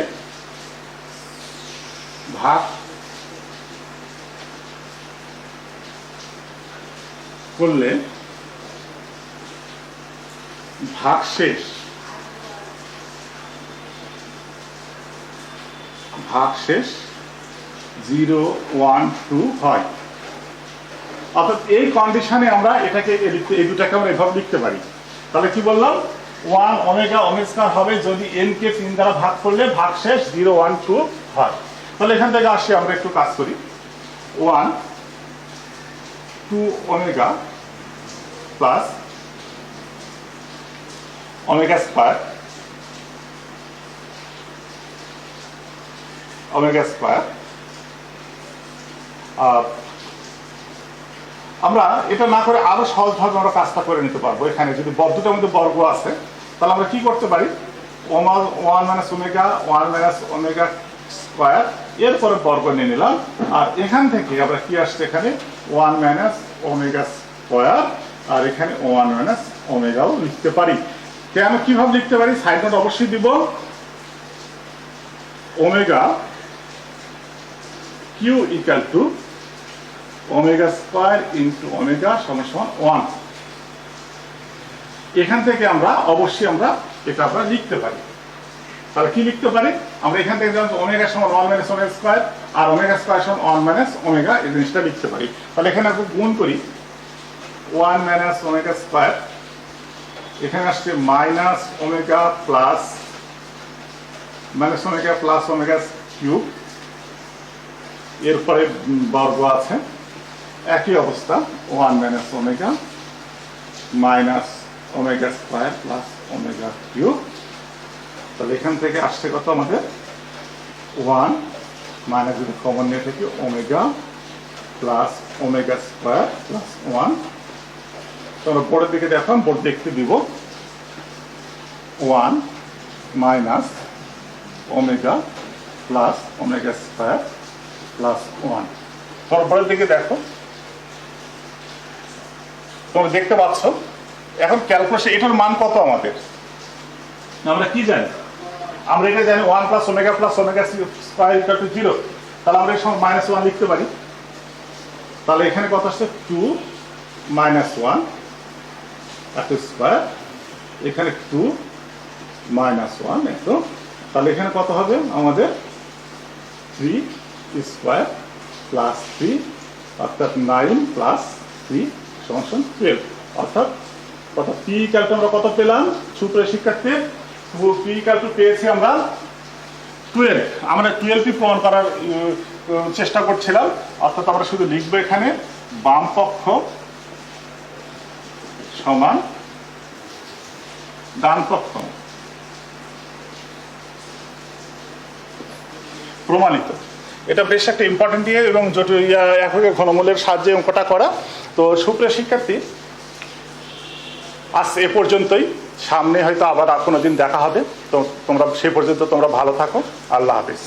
ভাগশেষ 0, 1, 2 হয়। অর্থাৎ এই কন্ডিশনে আমরা এটাকে এই দুটাকে আমরা এভাবে লিখতে পারি। তাহলে কি বললাম, 1 ওমেগা স্কয়ার হবে যদি n কে 3 দ্বারা ভাগ করলে ভাগশেষ 0, 1, 2 হয়। তাহলে এখান থেকে আসি, আমরা একটু কাজ করি। 1, 2 ওমেগা প্লাস ওমেগা স্কয়ার আমরা এটা না করে আরো সহজভাবে আমরা কাজটা করে নিতে পারবো। এখানে যদি দুটার মধ্যে বর্গ আছে তাহলে আমরা কি করতে পারি, 1 মাইনাস ওমেগা স্কয়ার এরপরে বর্গ নিয়ে নিলাম, আর এখান থেকে আমরা কি আসছে এখানে 1 মাইনাস ওমেগা স্কয়ার, আর এখানে 1 মাইনাস ওমেগাও লিখতে পারি। কেন কিভাবে লিখতে পারি, সাইড নোট অবশ্যই দিব। Omega cube equal to omega square into omega সমান 1। এখান থেকে আমরা অবশ্যই এটা লিখতে পারি। তাহলে কি লিখতে পারি, আমরা এখান থেকে ওমেগা সমান 1 মাইনাস ওমেগা স্কয়ার আর ওমেগা স্কয়ার সমান 1 মাইনাস ওমেগা, এই জিনিসটা লিখতে পারি। তাহলে এখানে আমরা গুণ করি 1 মাইনাস ওমেগা স্কয়ার, এখানে আসছে minus omega plus omega cube, এরপরে বর্গ আছে, একই অবস্থা 1 minus omega minus omega square plus omega cube. তাহলে এখান থেকে আসছে কত আমাদের 1 মাইনাস, যদি কমন নিয়ে থাকি omega plus omega square plus 1। তোমরা বোর্ডের দিকে দেখো, বোর্ড দেখতে দিব। 1 minus omega plus omega square plus 1। তোমরা বোর্ডের দিকে দেখো, তোমরা দেখতে পাচ্ছ। এখন ক্যালকুলেশন এটার মান কত আমাদের আমরা কি জানি, আমরা এটা জানি 1 plus omega square equal to 0। তাহলে আমরা এই সময় মাইনাস 1 লিখতে পারি। তাহলে এখানে কত আসছে 2 মাইনাস 1 এত স্কয়ার, এখানে 2 মাইনাস 1 এত। তাহলে এখানে কত হবে আমাদের 3 স্কয়ার প্লাস 3, অর্থাৎ 9 প্লাস 3 সমান 12। অর্থাৎ কত পি ইকুয়াল টু আমরা কত পেলাম, সুপ্রিয় শিক্ষার্থী, পি ইকুয়াল টু পেয়েছি আমরা 12। আমরা 12টি প্রমাণ করার চেষ্টা করছিলাম। অর্থাৎ আমরা শুধু লিখবো এখানে বাম পক্ষ সমান ডান পক্ষ প্রমাণিত। এটা বেশ একটা ইম্পর্টেন্ট দিয়ে এবং জটিল এককে ঘনমূলের সাহায্যে অঙ্কটা করা। তো সুপ্রিয় শিক্ষার্থী, আজ এ পর্যন্তই। সামনে হয়তো আবার কোনো দিন দেখা হবে। তো তোমরা সে পর্যন্ত তোমরা ভালো থাকো। আল্লাহ হাফিজ।